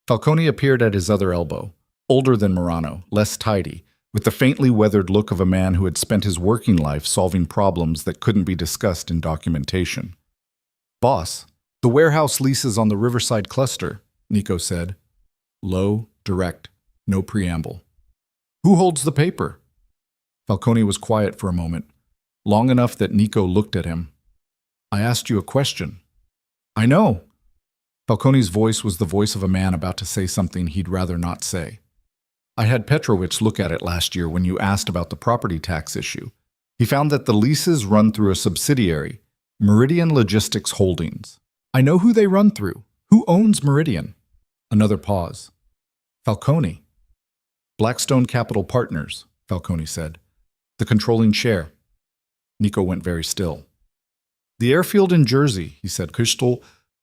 Falcone appeared at his other elbow, older than Morano, less tidy, with the faintly weathered look of a man who had spent his working life solving problems that couldn't be discussed in documentation. "Boss, the warehouse leases on the Riverside cluster," Nico said. Low, direct, no preamble. "Who holds the paper?" Falcone was quiet for a moment, long enough that Nico looked at him. "I asked you a question." "I know." Falcone's voice was the voice of a man about to say something he'd rather not say. "I had Petrovich look at it last year when you asked about the property tax issue. He found that the leases run through a subsidiary, Meridian Logistics Holdings." "I know who they run through. Who owns Meridian?" Another pause. "Falcone." "Blackstone Capital Partners," Falcone said. "The controlling share." Nico went very still. "The airfield in Jersey," he said.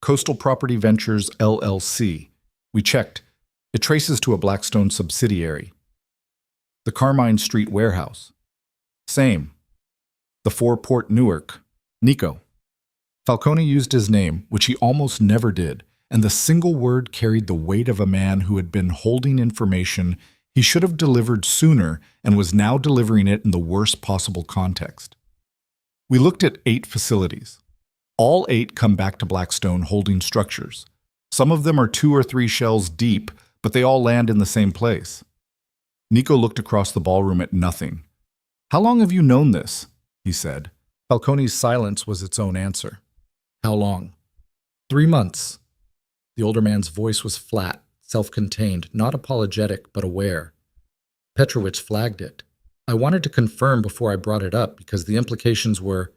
Coastal Property Ventures, LLC. We checked. It traces to a Blackstone subsidiary." "The Carmine Street warehouse." "Same." "The 4 Port Newark." "Nico." Falcone used his name, which he almost never did, and the single word carried the weight of a man who had been holding information he should have delivered sooner and was now delivering it in the worst possible context. "We looked at 8 facilities. All 8 come back to Blackstone holding structures. Some of them are 2 or 3 shells deep, but they all land in the same place." Nico looked across the ballroom at nothing. "How long have you known this?" he said. Falcone's silence was its own answer. "How long?" 3 months. The older man's voice was flat, self-contained, not apologetic, but aware. Petrovich flagged it. "I wanted to confirm before I brought it up because the implications were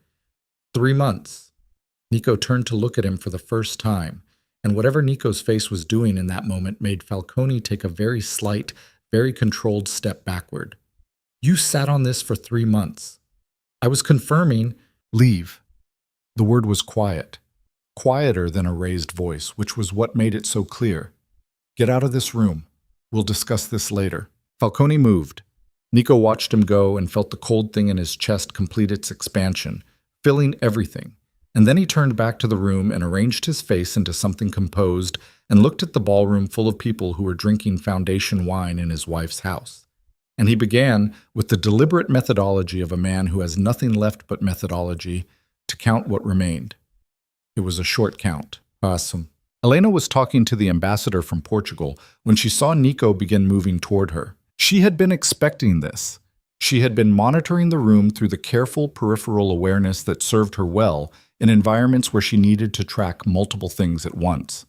3 months. Nico turned to look at him for the first time, and whatever Nico's face was doing in that moment made Falcone take a very slight, very controlled step backward. "You sat on this for 3 months. I was confirming—" "Leave." The word was quiet, quieter than a raised voice, which was what made it so clear. "Get out of this room. We'll discuss this later." Falcone moved. Nico watched him go and felt the cold thing in his chest complete its expansion, filling everything. And then he turned back to the room and arranged his face into something composed and looked at the ballroom full of people who were drinking foundation wine in his wife's house. And he began, with the deliberate methodology of a man who has nothing left but methodology, to count what remained. It was a short count. Awesome. Elena was talking to the ambassador from Portugal when she saw Nico begin moving toward her. She had been expecting this. She had been monitoring the room through the careful peripheral awareness that served her well in environments where she needed to track multiple things at once.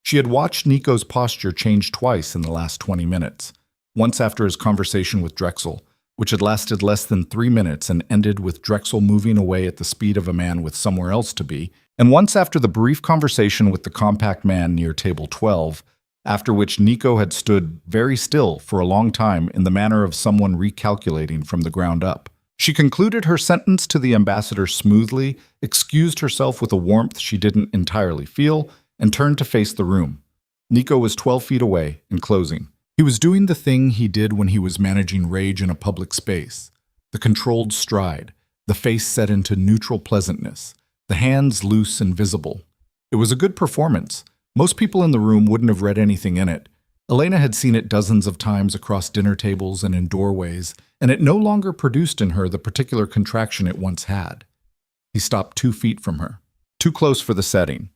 She had watched Nico's posture change twice in the last 20 minutes, once after his conversation with Drexel, which had lasted less than 3 minutes and ended with Drexel moving away at the speed of a man with somewhere else to be, and once after the brief conversation with the compact man near table 12, after which Nico had stood very still for a long time in the manner of someone recalculating from the ground up. She concluded her sentence to the ambassador smoothly, excused herself with a warmth she didn't entirely feel, and turned to face the room. Nico was 12 feet away and closing. He was doing the thing he did when he was managing rage in a public space. The controlled stride, the face set into neutral pleasantness, the hands loose and visible. It was a good performance. Most people in the room wouldn't have read anything in it. Elena had seen it dozens of times across dinner tables and in doorways, and it no longer produced in her the particular contraction it once had. He stopped 2 feet from her. Too close for the setting.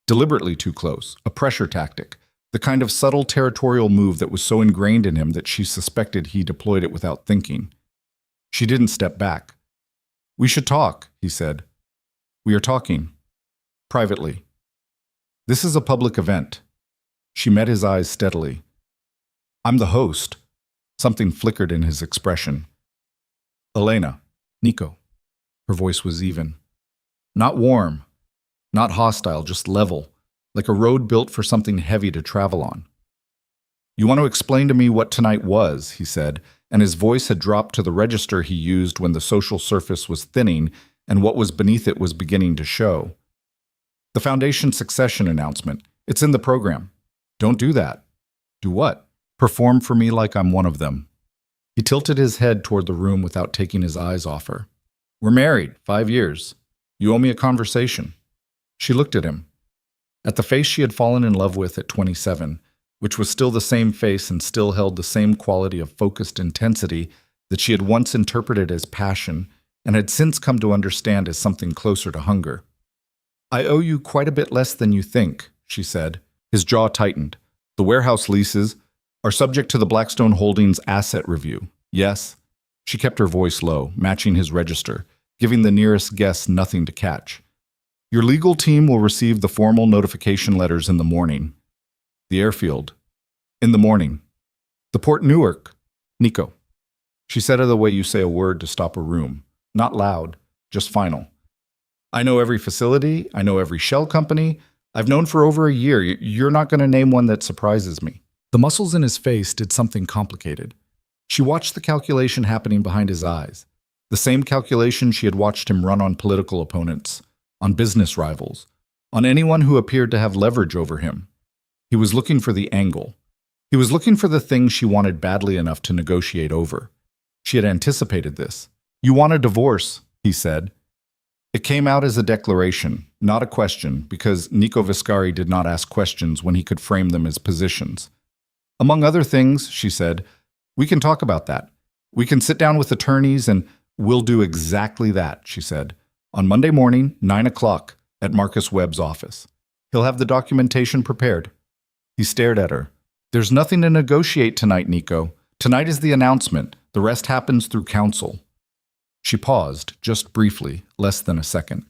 Deliberately too close, a pressure tactic, the kind of subtle territorial move that was so ingrained in him that she suspected he deployed it without thinking. She didn't step back. "We should talk," he said. "We are talking. Privately. This is a public event." She met his eyes steadily. "I'm the host." Something flickered in his expression. "Elena." "Nico." Her voice was even. Not warm, not hostile, just level, like a road built for something heavy to travel on. "You want to explain to me what tonight was," he said, and his voice had dropped to the register he used when the social surface was thinning and what was beneath it was beginning to show. "The Foundation succession announcement. It's in the program." "Don't do that." "Do what?" "Perform for me like I'm one of them." He tilted his head toward the room without taking his eyes off her. "We're married, 5 years. You owe me a conversation." She looked at him. At the face she had fallen in love with at 27, which was still the same face and still held the same quality of focused intensity that she had once interpreted as passion and had since come to understand as something closer to hunger. "I owe you quite a bit less than you think," she said. His jaw tightened. "The warehouse leases are subject to the Blackstone Holdings asset review. Yes?" She kept her voice low, matching his register, giving the nearest guest nothing to catch. "Your legal team will receive the formal notification letters in the morning." "The airfield." "In the morning." "The Port Newark." "Nico." She said it the way you say a word to stop a room. Not loud, just final. "I know every facility. I know every shell company. I've known for over a year. You're not going to name one that surprises me." The muscles in his face did something complicated. She watched the calculation happening behind his eyes. The same calculation she had watched him run on political opponents, on business rivals, on anyone who appeared to have leverage over him. He was looking for the angle. He was looking for the thing she wanted badly enough to negotiate over. She had anticipated this. "You want a divorce," he said. It came out as a declaration, not a question, because Nico Viscari did not ask questions when he could frame them as positions. "Among other things," she said, "we can talk about that. We can sit down with attorneys and we'll do exactly that," she said. "On Monday morning, 9 o'clock, at Marcus Webb's office. He'll have the documentation prepared." He stared at her. "There's nothing to negotiate tonight, Nico. Tonight is the announcement. The rest happens through counsel." She paused, just briefly, less than a second.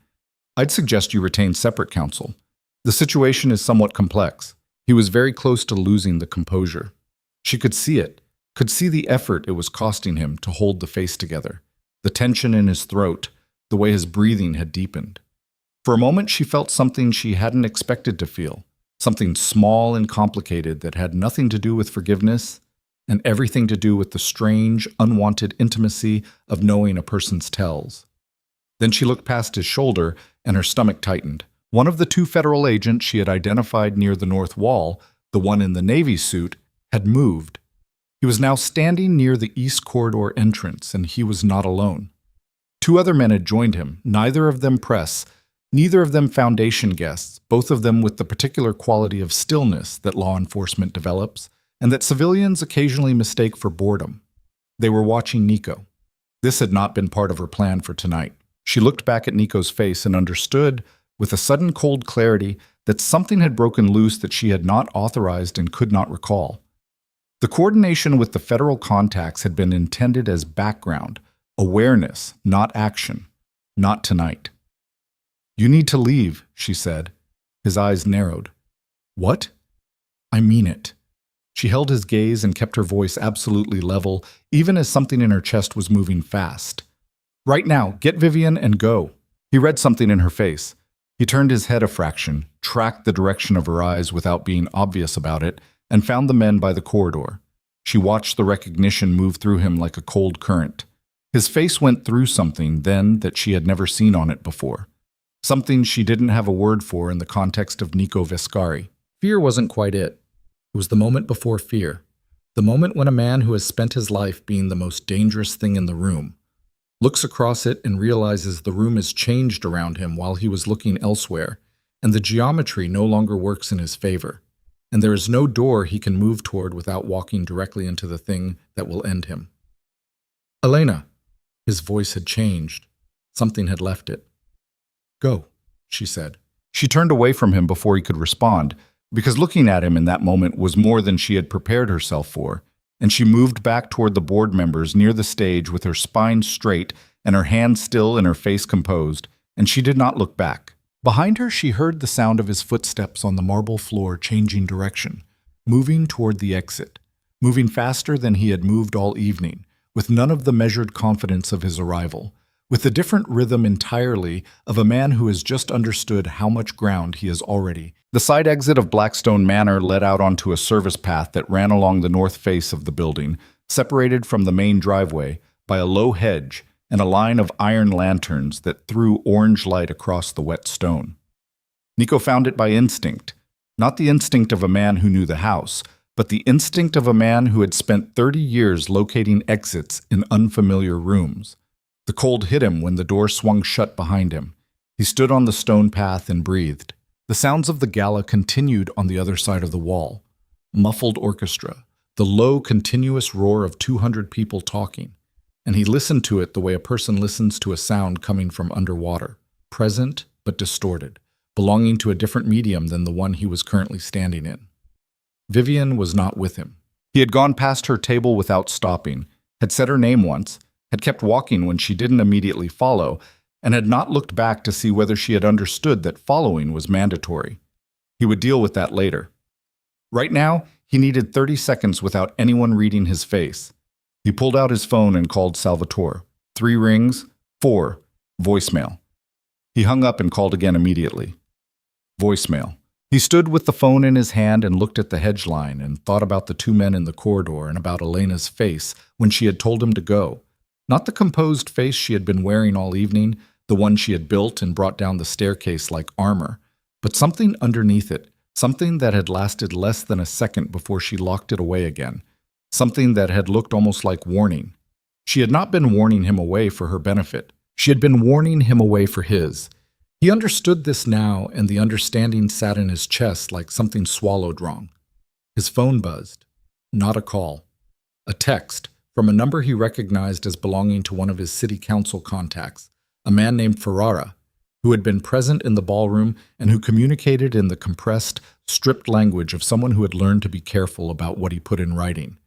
"I'd suggest you retain separate counsel. The situation is somewhat complex." He was very close to losing the composure. She could see it, could see the effort it was costing him to hold the face together, the tension in his throat, the way his breathing had deepened. For a moment she felt something she hadn't expected to feel, something small and complicated that had nothing to do with forgiveness and everything to do with the strange, unwanted intimacy of knowing a person's tells. Then she looked past his shoulder and her stomach tightened. One of the 2 federal agents she had identified near the north wall, the one in the Navy suit, had moved. He was now standing near the East Corridor entrance, and he was not alone. 2 other men had joined him, neither of them press, neither of them Foundation guests, both of them with the particular quality of stillness that law enforcement develops, and that civilians occasionally mistake for boredom. They were watching Nico. This had not been part of her plan for tonight. She looked back at Nico's face and understood, with a sudden cold clarity, that something had broken loose that she had not authorized and could not recall. The coordination with the federal contacts had been intended as background, awareness, not action. Not tonight. "You need to leave," she said. His eyes narrowed. "What?" "I mean it." She held his gaze and kept her voice absolutely level, even as something in her chest was moving fast. "Right now, get Vivian and go." He read something in her face. He turned his head a fraction, tracked the direction of her eyes without being obvious about it, and found the men by the corridor. She watched the recognition move through him like a cold current. His face went through something then that she had never seen on it before. Something she didn't have a word for in the context of Nico Viscari. Fear wasn't quite it. It was the moment before fear. The moment when a man who has spent his life being the most dangerous thing in the room looks across it and realizes the room has changed around him while he was looking elsewhere, and the geometry no longer works in his favor, and there is no door he can move toward without walking directly into the thing that will end him. "Elena." His voice had changed. Something had left it. "Go," she said. She turned away from him before he could respond, because looking at him in that moment was more than she had prepared herself for, and she moved back toward the board members near the stage with her spine straight and her hands still and her face composed, and she did not look back. Behind her, she heard the sound of his footsteps on the marble floor changing direction, moving toward the exit, moving faster than he had moved all evening, with none of the measured confidence of his arrival, with the different rhythm entirely of a man who has just understood how much ground he has already. The side exit of Blackstone Manor led out onto a service path that ran along the north face of the building, separated from the main driveway by a low hedge and a line of iron lanterns that threw orange light across the wet stone. Nico found it by instinct, not the instinct of a man who knew the house, but the instinct of a man who had spent 30 years locating exits in unfamiliar rooms. The cold hit him when the door swung shut behind him. He stood on the stone path and breathed. The sounds of the gala continued on the other side of the wall. Muffled orchestra, the low, continuous roar of 200 people talking. And he listened to it the way a person listens to a sound coming from underwater, present but distorted, belonging to a different medium than the one he was currently standing in. Vivian was not with him. He had gone past her table without stopping, had said her name once, had kept walking when she didn't immediately follow, and had not looked back to see whether she had understood that following was mandatory. He would deal with that later. Right now, he needed 30 seconds without anyone reading his face. He pulled out his phone and called Salvatore. 3 rings, 4, voicemail. He hung up and called again immediately. Voicemail. He stood with the phone in his hand and looked at the hedge line and thought about the 2 men in the corridor and about Elena's face when she had told him to go. Not the composed face she had been wearing all evening, the one she had built and brought down the staircase like armor, but something underneath it, something that had lasted less than a second before she locked it away again, something that had looked almost like warning. She had not been warning him away for her benefit. She had been warning him away for his. He understood this now, and the understanding sat in his chest like something swallowed wrong. His phone buzzed. Not a call. A text from a number he recognized as belonging to one of his city council contacts, a man named Ferrara, who had been present in the ballroom and who communicated in the compressed, stripped language of someone who had learned to be careful about what he put in writing.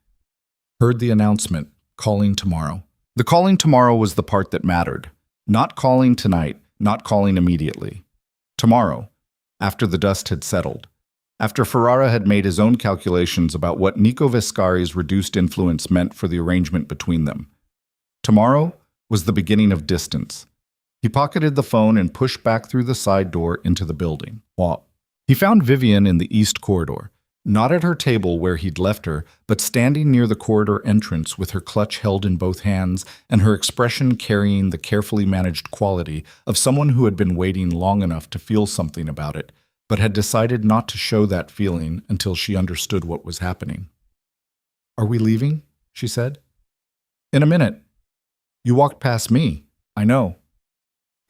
Heard the announcement, calling tomorrow. The calling tomorrow was the part that mattered. Not calling tonight, not calling immediately. Tomorrow, after the dust had settled. After Ferrara had made his own calculations about what Nico Vescari's reduced influence meant for the arrangement between them. Tomorrow was the beginning of distance. He pocketed the phone and pushed back through the side door into the building. He found Vivian in the east corridor, not at her table where he'd left her, but standing near the corridor entrance with her clutch held in both hands and her expression carrying the carefully managed quality of someone who had been waiting long enough to feel something about it, but had decided not to show that feeling until she understood what was happening. "Are we leaving?" she said. "In a minute. You walked past me. I know."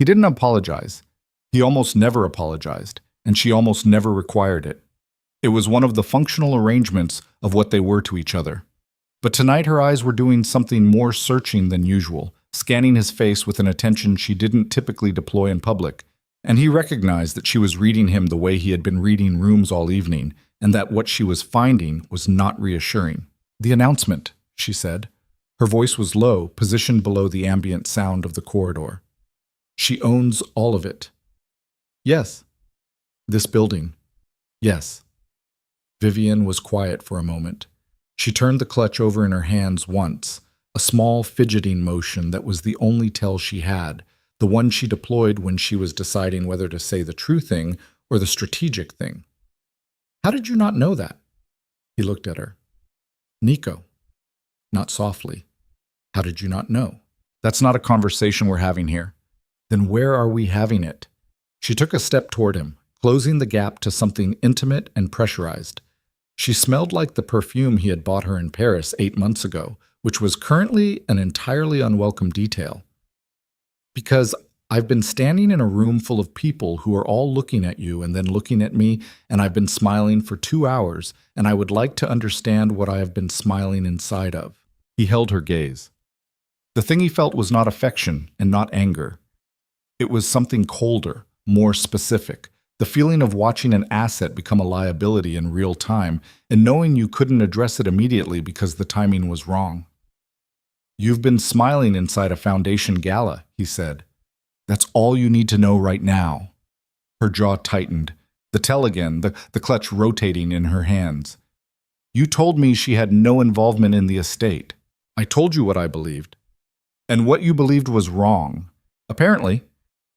He didn't apologize. He almost never apologized, and she almost never required it. It was one of the functional arrangements of what they were to each other. But tonight her eyes were doing something more searching than usual, scanning his face with an attention she didn't typically deploy in public, and he recognized that she was reading him the way he had been reading rooms all evening, and that what she was finding was not reassuring. "The announcement," she said. Her voice was low, positioned below the ambient sound of the corridor. "She owns all of it." "Yes." "This building." "Yes." Vivian was quiet for a moment. She turned the clutch over in her hands once, a small fidgeting motion that was the only tell she had, the one she deployed when she was deciding whether to say the true thing or the strategic thing. "How did you not know that?" He looked at her. "Nico." Not softly. "How did you not know?" "That's not a conversation we're having here." "Then where are we having it?" She took a step toward him, closing the gap to something intimate and pressurized. She smelled like the perfume he had bought her in Paris 8 months ago, which was currently an entirely unwelcome detail. "Because I've been standing in a room full of people who are all looking at you and then looking at me, and I've been smiling for 2 hours, and I would like to understand what I have been smiling inside of." He held her gaze. The thing he felt was not affection and not anger. It was something colder, more specific, The feeling of watching an asset become a liability in real time and knowing you couldn't address it immediately because the timing was wrong. "You've been smiling inside a foundation gala," he said. "That's all you need to know right now." Her jaw tightened, the tell again, the clutch rotating in her hands. "You told me she had no involvement in the estate. I told you what I believed. And what you believed was wrong. Apparently."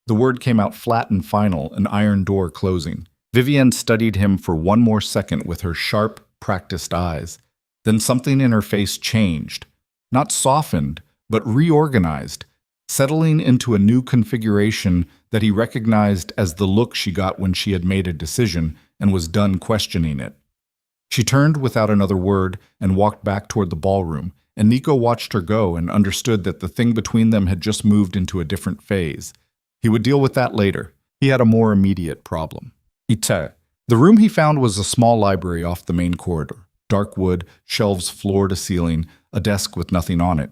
The word came out flat and final, an iron door closing. Vivienne studied him for one more second with her sharp, practiced eyes. Then something in her face changed. Not softened, but reorganized, settling into a new configuration that he recognized as the look she got when she had made a decision and was done questioning it. She turned without another word and walked back toward the ballroom, and Nico watched her go and understood that the thing between them had just moved into a different phase. He would deal with that later. He had a more immediate problem. The room he found was a small library off the main corridor. Dark wood, shelves floor to ceiling, a desk with nothing on it.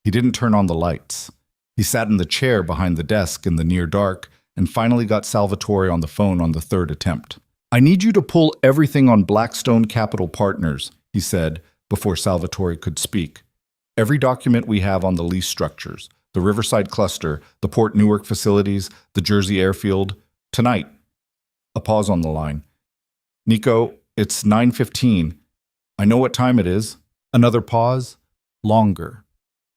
He didn't turn on the lights. He sat in the chair behind the desk in the near dark and finally got Salvatore on the phone on the third attempt. "I need you to pull everything on Blackstone Capital Partners," he said before Salvatore could speak. "Every document we have on the lease structures, the Riverside Cluster, the Port Newark facilities, the Jersey Airfield, tonight." A pause on the line. "Nico, it's 9:15. I know what time it is." Another pause. Longer.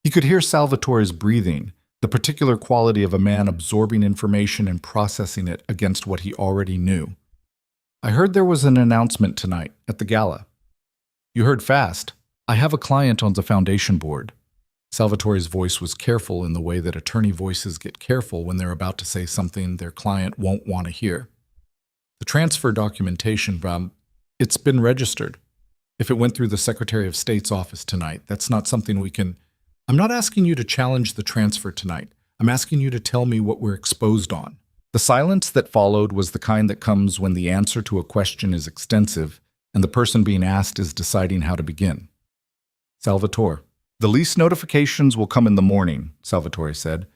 He could hear Salvatore's breathing, the particular quality of a man absorbing information and processing it against what he already knew. "I heard there was an announcement tonight at the gala." "You heard fast. I have a client on the foundation board." Salvatore's voice was careful in the way that attorney voices get careful when they're about to say something their client won't want to hear. "The transfer documentation, it's been registered. If it went through the Secretary of State's office tonight, that's not something we can—" "I'm not asking you to challenge the transfer tonight. I'm asking you to tell me what we're exposed on." The silence that followed was the kind that comes when the answer to a question is extensive and the person being asked is deciding how to begin. "Salvatore, the lease notifications will come in the morning," Salvatore said.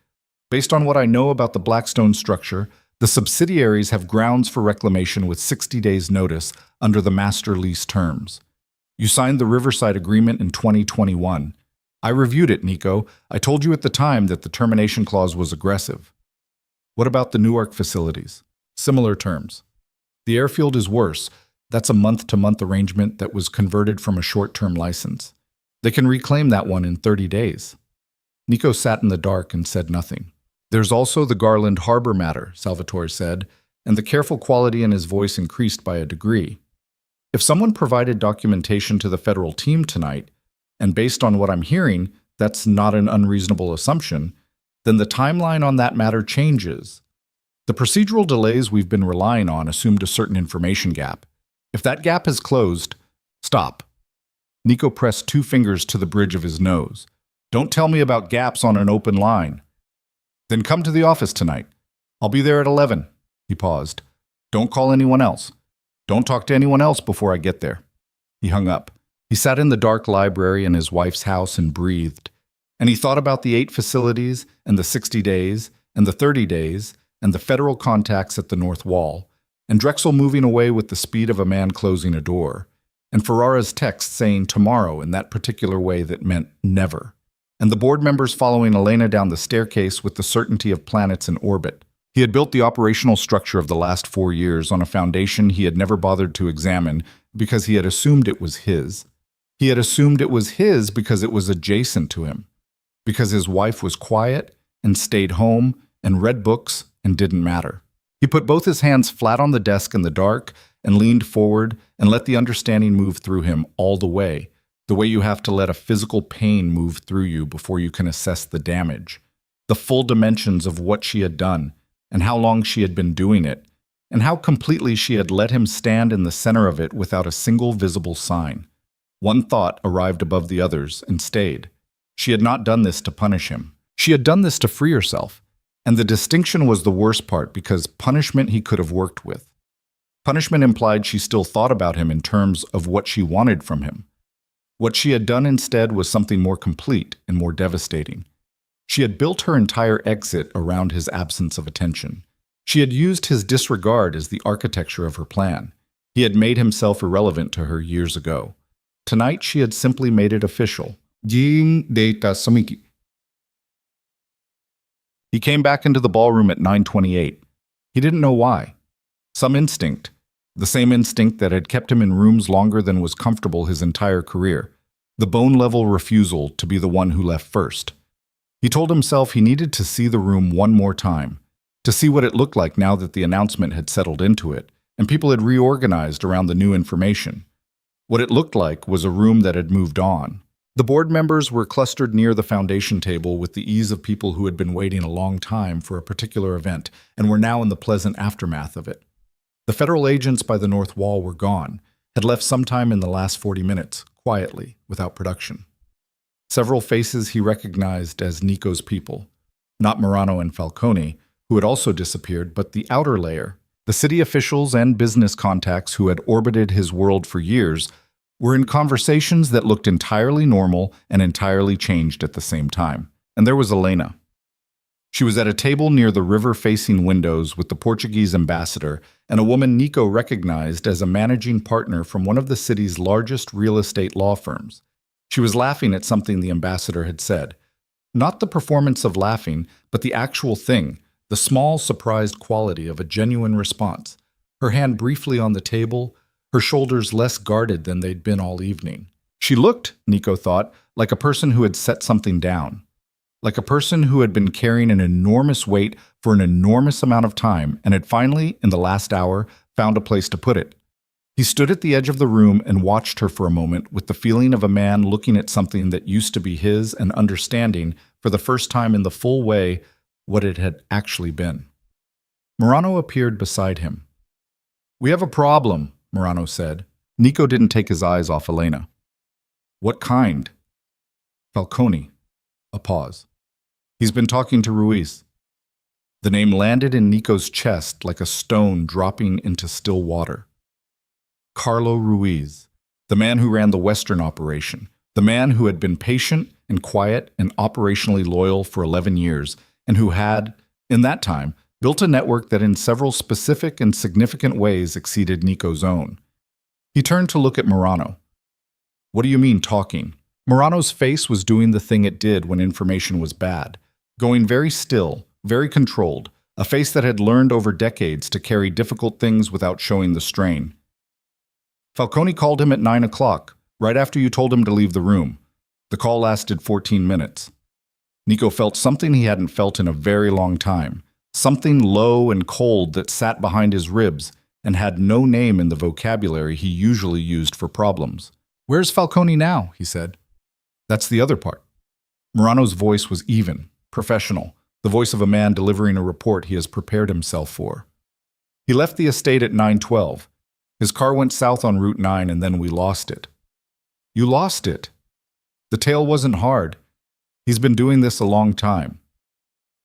"Based on what I know about the Blackstone structure, the subsidiaries have grounds for reclamation with 60 days' notice under the master lease terms. You signed the Riverside Agreement in 2021. I reviewed it, Nico. I told you at the time that the termination clause was aggressive. What about the Newark facilities? Similar terms. The airfield is worse. That's a month-to-month arrangement that was converted from a short-term license. They can reclaim that one in 30 days. Nico sat in the dark and said nothing. "There's also the Garland Harbor matter," Salvatore said, and the careful quality in his voice increased by a degree. "If someone provided documentation to the federal team tonight, and based on what I'm hearing, that's not an unreasonable assumption, then the timeline on that matter changes. The procedural delays we've been relying on assumed a certain information gap. If that gap is closed, stop." Nico pressed 2 fingers to the bridge of his nose. "Don't tell me about gaps on an open line." "Then come to the office tonight. I'll be there at 11. He paused. "Don't call anyone else. Don't talk to anyone else before I get there." He hung up. He sat in the dark library in his wife's house and breathed. And he thought about the 8 facilities, and the 60 days, and the 30 days, and the federal contacts at the North Wall, and Drexel moving away with the speed of a man closing a door, and Ferrara's text saying tomorrow in that particular way that meant never, and the board members following Elena down the staircase with the certainty of planets in orbit. He had built the operational structure of the last 4 years on a foundation he had never bothered to examine because he had assumed it was his. He had assumed it was his because it was adjacent to him, because his wife was quiet and stayed home and read books and didn't matter. He put both his hands flat on the desk in the dark and leaned forward and let the understanding move through him all the way you have to let a physical pain move through you before you can assess the damage, the full dimensions of what she had done and how long she had been doing it, and how completely she had let him stand in the center of it without a single visible sign. One thought arrived above the others and stayed. She had not done this to punish him. She had done this to free herself. And the distinction was the worst part because punishment he could have worked with. Punishment implied she still thought about him in terms of what she wanted from him. What she had done instead was something more complete and more devastating. She had built her entire exit around his absence of attention. She had used his disregard as the architecture of her plan. He had made himself irrelevant to her years ago. Tonight she had simply made it official. Jing data samiki. He came back into the ballroom at 9:28. He didn't know why. Some instinct. The same instinct that had kept him in rooms longer than was comfortable his entire career. The bone-level refusal to be the one who left first. He told himself he needed to see the room one more time, to see what it looked like now that the announcement had settled into it, and people had reorganized around the new information. What it looked like was a room that had moved on. The board members were clustered near the foundation table with the ease of people who had been waiting a long time for a particular event and were now in the pleasant aftermath of it. The federal agents by the north wall were gone, had left sometime in the last 40 minutes, quietly, without production. Several faces he recognized as Nico's people. Not Morano and Falcone, who had also disappeared, but the outer layer. The city officials and business contacts who had orbited his world for years were in conversations that looked entirely normal and entirely changed at the same time. And there was Elena. She was at a table near the river-facing windows with the Portuguese ambassador and a woman Nico recognized as a managing partner from one of the city's largest real estate law firms. She was laughing at something the ambassador had said. Not the performance of laughing, but the actual thing, the small, surprised quality of a genuine response. Her hand briefly on the table, her shoulders less guarded than they'd been all evening. She looked, Nico thought, like a person who had set something down. Like a person who had been carrying an enormous weight for an enormous amount of time and had finally, in the last hour, found a place to put it. He stood at the edge of the room and watched her for a moment with the feeling of a man looking at something that used to be his and understanding, for the first time in the full way, what it had actually been. Morano appeared beside him. "We have a problem," Morano said. Nico didn't take his eyes off Elena. "What kind?" "Falcone." A pause. "He's been talking to Ruiz." The name landed in Nico's chest like a stone dropping into still water. Carlo Ruiz, the man who ran the Western operation, the man who had been patient and quiet and operationally loyal for 11 years, and who had, in that time, built a network that in several specific and significant ways exceeded Nico's own. He turned to look at Morano. "What do you mean, talking?" Morano's face was doing the thing it did when information was bad, going very still, very controlled, a face that had learned over decades to carry difficult things without showing the strain. "Falcone called him at 9 o'clock, right after you told him to leave the room. The call lasted 14 minutes. Nico felt something he hadn't felt in a very long time, something low and cold that sat behind his ribs and had no name in the vocabulary he usually used for problems. "Where's Falcone now?" he said. "That's the other part." Morano's voice was even, professional, the voice of a man delivering a report he has prepared himself for. "He left the estate at 9:12. His car went south on Route 9 and then we lost it." "You lost it?" "The tale wasn't hard. He's been doing this a long time."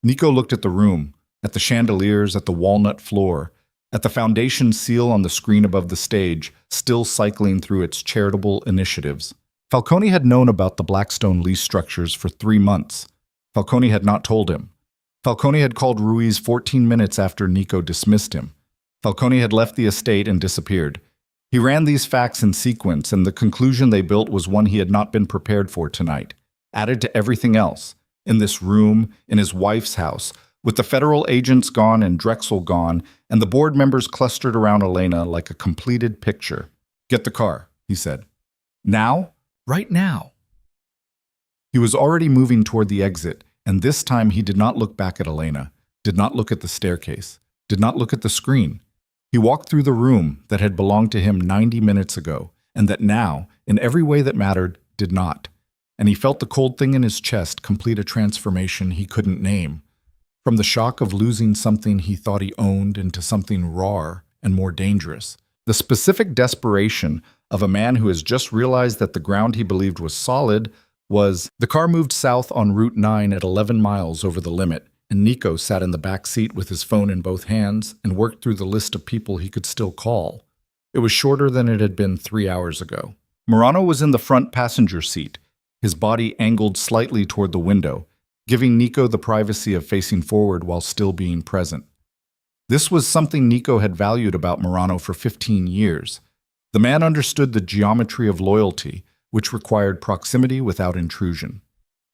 Nico looked at the room, at the chandeliers, at the walnut floor, at the foundation seal on the screen above the stage, still cycling through its charitable initiatives. Falcone had known about the Blackstone lease structures for 3 months. Falcone had not told him. Falcone had called Ruiz 14 minutes after Nico dismissed him. Falcone had left the estate and disappeared. He ran these facts in sequence, and the conclusion they built was one he had not been prepared for tonight. Added to everything else, in this room, in his wife's house, with the federal agents gone and Drexel gone, and the board members clustered around Elena like a completed picture. "Get the car," he said. "Now? Right now." He was already moving toward the exit, and this time he did not look back at Elena, did not look at the staircase, did not look at the screen. He walked through the room that had belonged to him 90 minutes ago, and that now, in every way that mattered, did not. And he felt the cold thing in his chest complete a transformation he couldn't name. From the shock of losing something he thought he owned into something rawer and more dangerous. The specific desperation of a man who has just realized that the ground he believed was solid was... The car moved south on Route 9 at 11 miles over the limit, and Nico sat in the back seat with his phone in both hands and worked through the list of people he could still call. It was shorter than it had been 3 hours ago. Morano was in the front passenger seat, his body angled slightly toward the window, giving Nico the privacy of facing forward while still being present. This was something Nico had valued about Morano for 15 years. The man understood the geometry of loyalty, which required proximity without intrusion.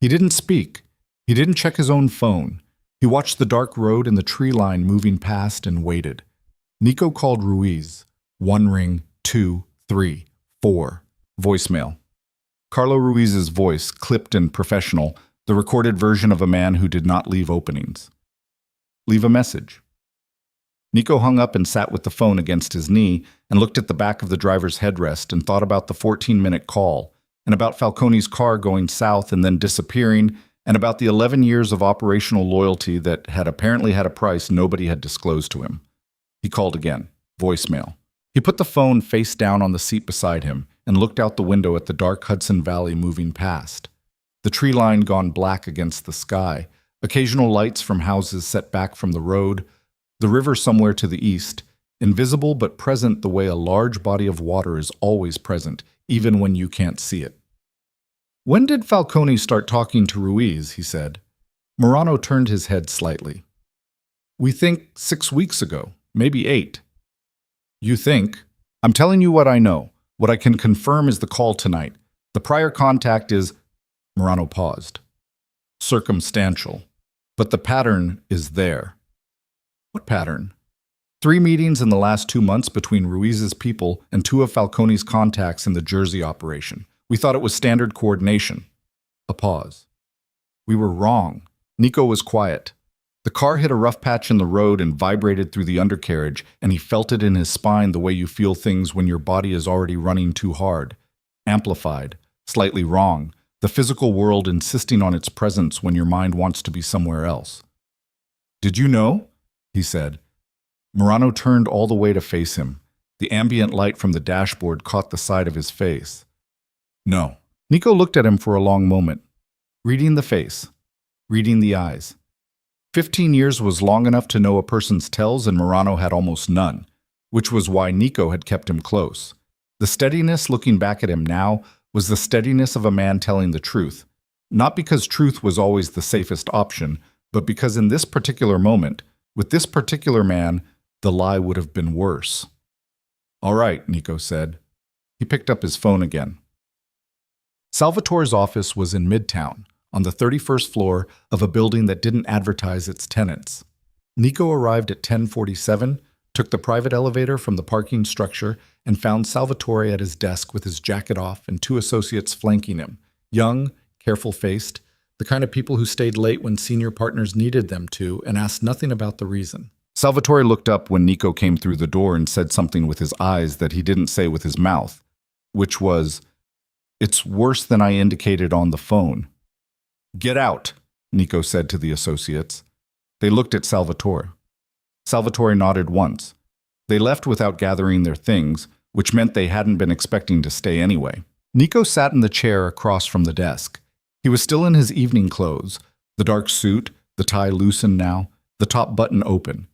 He didn't speak. He didn't check his own phone. He watched the dark road and the tree line moving past and waited. Nico called Ruiz. 1 ring, 2, 3, 4. Voicemail. Carlo Ruiz's voice, clipped and professional, the recorded version of a man who did not leave openings. Leave a message. Nico hung up and sat with the phone against his knee and looked at the back of the driver's headrest and thought about the 14-minute call, and about Falcone's car going south and then disappearing, and about the 11 years of operational loyalty that had apparently had a price nobody had disclosed to him. He called again. Voicemail. He put the phone face down on the seat beside him and looked out the window at the dark Hudson Valley moving past. The tree line gone black against the sky, occasional lights from houses set back from the road, the river somewhere to the east, invisible but present the way a large body of water is always present, even when you can't see it. When did Falcone start talking to Ruiz, he said. Morano turned his head slightly. We think 6 weeks ago, maybe 8. You think? I'm telling you what I know. What I can confirm is the call tonight. The prior contact is... Morano paused. Circumstantial. But the pattern is there. What pattern? 3 meetings in the last 2 months between Ruiz's people and 2 of Falcone's contacts in the Jersey operation. We thought it was standard coordination. A pause. We were wrong. Nico was quiet. The car hit a rough patch in the road and vibrated through the undercarriage, and he felt it in his spine the way you feel things when your body is already running too hard. Amplified. Slightly wrong. The physical world insisting on its presence when your mind wants to be somewhere else. Did you know? He said. Morano turned all the way to face him. The ambient light from the dashboard caught the side of his face. No. Nico looked at him for a long moment, reading the face, reading the eyes. 15 years was long enough to know a person's tells, and Morano had almost none, which was why Nico had kept him close. The steadiness looking back at him now was the steadiness of a man telling the truth, not because truth was always the safest option, but because in this particular moment, with this particular man, the lie would have been worse. All right, Nico said. He picked up his phone again. Salvatore's office was in Midtown, on the 31st floor of a building that didn't advertise its tenants. Nico arrived at 10:47, took the private elevator from the parking structure, and found Salvatore at his desk with his jacket off and 2 associates flanking him, young, careful-faced, the kind of people who stayed late when senior partners needed them to and asked nothing about the reason. Salvatore looked up when Nico came through the door and said something with his eyes that he didn't say with his mouth, which was, "It's worse than I indicated on the phone." "Get out," Nico said to the associates. They looked at Salvatore. Salvatore nodded once. They left without gathering their things, which meant they hadn't been expecting to stay anyway. Nico sat in the chair across from the desk. He was still in his evening clothes, the dark suit, the tie loosened now, the top button open.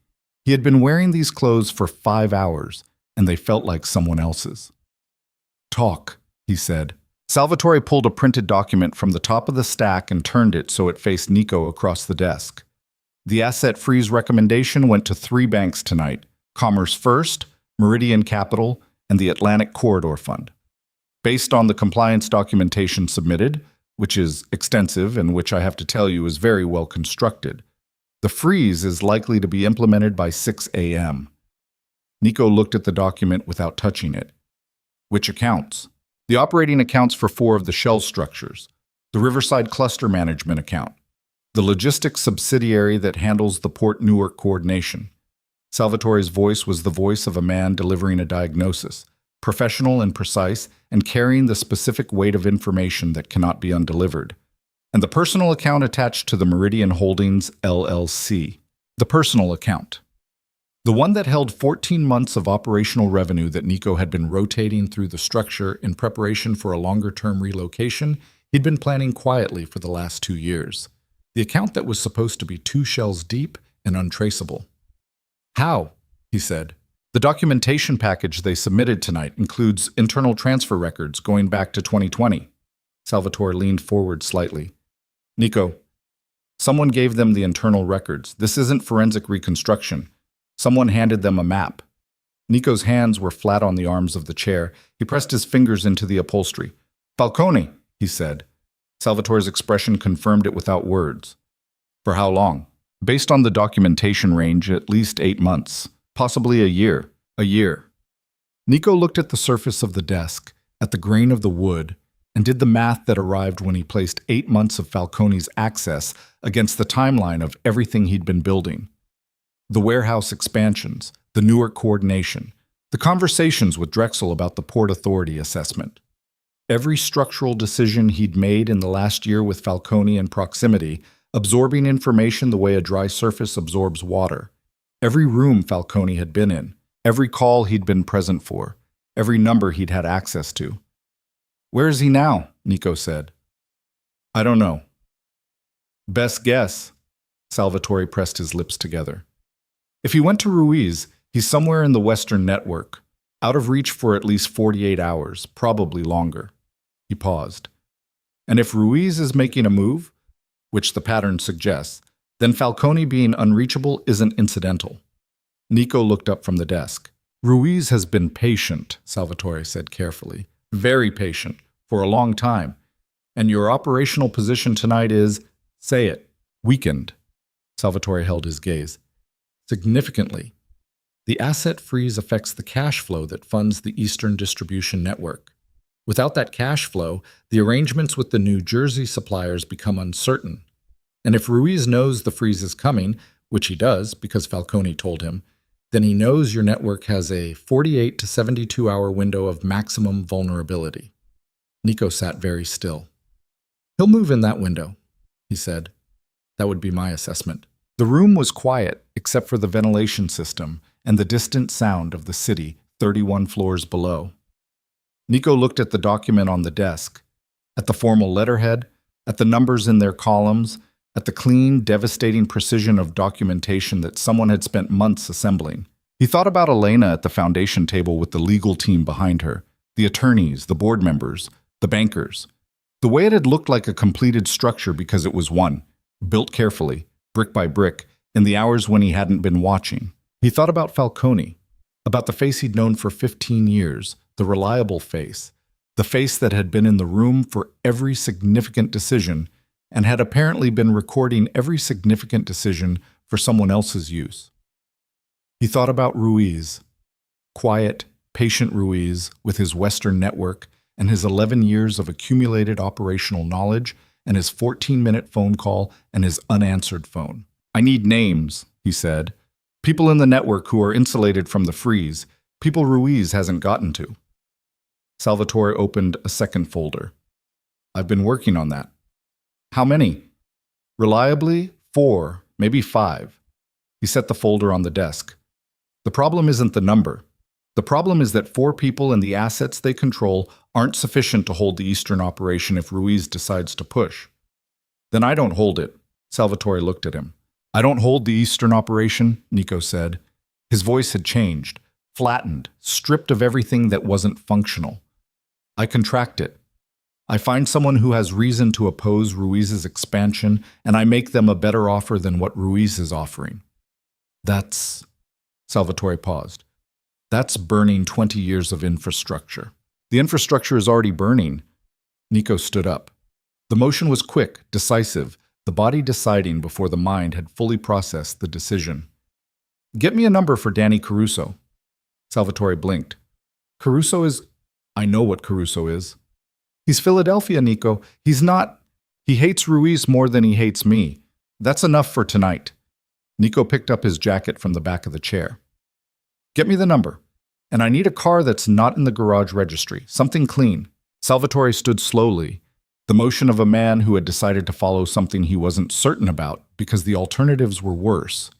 He had been wearing these clothes for 5 hours, and they felt like someone else's. "Talk," he said. Salvatore pulled a printed document from the top of the stack and turned it so it faced Nico across the desk. The asset freeze recommendation went to 3 banks tonight: Commerce First, Meridian Capital, and the Atlantic Corridor Fund. Based on the compliance documentation submitted, which is extensive and which I have to tell you is very well constructed, the freeze is likely to be implemented by 6 a.m. Nico looked at the document without touching it. Which accounts? The operating accounts for 4 of the shell structures, the Riverside Cluster Management account, the logistics subsidiary that handles the Port Newark coordination. Salvatore's voice was the voice of a man delivering a diagnosis, professional and precise, and carrying the specific weight of information that cannot be undelivered. And the personal account attached to the Meridian Holdings, LLC. The personal account. The one that held 14 months of operational revenue that Nico had been rotating through the structure in preparation for a longer-term relocation he'd been planning quietly for the last 2 years. The account that was supposed to be 2 shells deep and untraceable. "How?" he said. "The documentation package they submitted tonight includes internal transfer records going back to 2020. Salvatore leaned forward slightly. "Nico, someone gave them the internal records. This isn't forensic reconstruction. Someone handed them a map. Nico's hands were flat on the arms of the chair. He pressed his fingers into the upholstery. "Falcone," he said. Salvatore's expression confirmed it without words. "For how long?" "Based on the documentation range, at least 8 months. Possibly a year." "A year." Nico looked at the surface of the desk, at the grain of the wood, and did the math that arrived when he placed 8 months of Falcone's access against the timeline of everything he'd been building. The warehouse expansions, the Newark coordination, the conversations with Drexel about the Port Authority assessment. Every structural decision he'd made in the last year with Falcone in proximity, absorbing information the way a dry surface absorbs water. Every room Falcone had been in, every call he'd been present for, every number he'd had access to. "Where is he now?" Nico said. "I don't know." "Best guess." Salvatore pressed his lips together. "If he went to Ruiz, he's somewhere in the Western network, out of reach for at least 48 hours, probably longer." He paused. "And if Ruiz is making a move, which the pattern suggests, then Falcone being unreachable isn't incidental." Nico looked up from the desk. "Ruiz has been patient," Salvatore said carefully. "Very patient, for a long time. And your operational position tonight is, say it, weakened." Salvatore held his gaze. "Significantly. The asset freeze affects the cash flow that funds the Eastern distribution network. Without that cash flow, the arrangements with the New Jersey suppliers become uncertain. And if Ruiz knows the freeze is coming, which he does because Falcone told him, then he knows your network has a 48 to 72-hour window of maximum vulnerability." Nico sat very still. "He'll move in that window," he said. "That would be my assessment." The room was quiet except for the ventilation system and the distant sound of the city 31 floors below. Nico looked at the document on the desk, at the formal letterhead, at the numbers in their columns, at the clean, devastating precision of documentation that someone had spent months assembling. He thought about Elena at the foundation table with the legal team behind her, the attorneys, the board members, the bankers. The way it had looked like a completed structure because it was one, built carefully, brick by brick, in the hours when he hadn't been watching. He thought about Falcone, about the face he'd known for 15 years, the reliable face, the face that had been in the room for every significant decision and had apparently been recording every significant decision for someone else's use. He thought about Ruiz, quiet, patient Ruiz with his Western network and his 11 years of accumulated operational knowledge and his 14-minute phone call and his unanswered phone. "I need names," he said. "People in the network who are insulated from the freeze, people Ruiz hasn't gotten to." Salvatore opened a second folder. "I've been working on that." "How many?" "Reliably, 4, maybe 5. He set the folder on the desk. "The problem isn't the number. The problem is that 4 people and the assets they control aren't sufficient to hold the Eastern operation if Ruiz decides to push." "Then I don't hold it." Salvatore looked at him. "I don't hold the Eastern operation," Nico said. His voice had changed, flattened, stripped of everything that wasn't functional. "I contract it. I find someone who has reason to oppose Ruiz's expansion, and I make them a better offer than what Ruiz is offering." "That's..." Salvatore paused. "That's burning 20 years of infrastructure." "The infrastructure is already burning." Nico stood up. The motion was quick, decisive, the body deciding before the mind had fully processed the decision. "Get me a number for Danny Caruso." Salvatore blinked. "Caruso is..." "I know what Caruso is." "He's Philadelphia, Nico. He's not..." "He hates Ruiz more than he hates me. That's enough for tonight." Nico picked up his jacket from the back of the chair. "Get me the number. And I need a car that's not in the garage registry. Something clean." Salvatore stood slowly, the motion of a man who had decided to follow something he wasn't certain about because the alternatives were worse.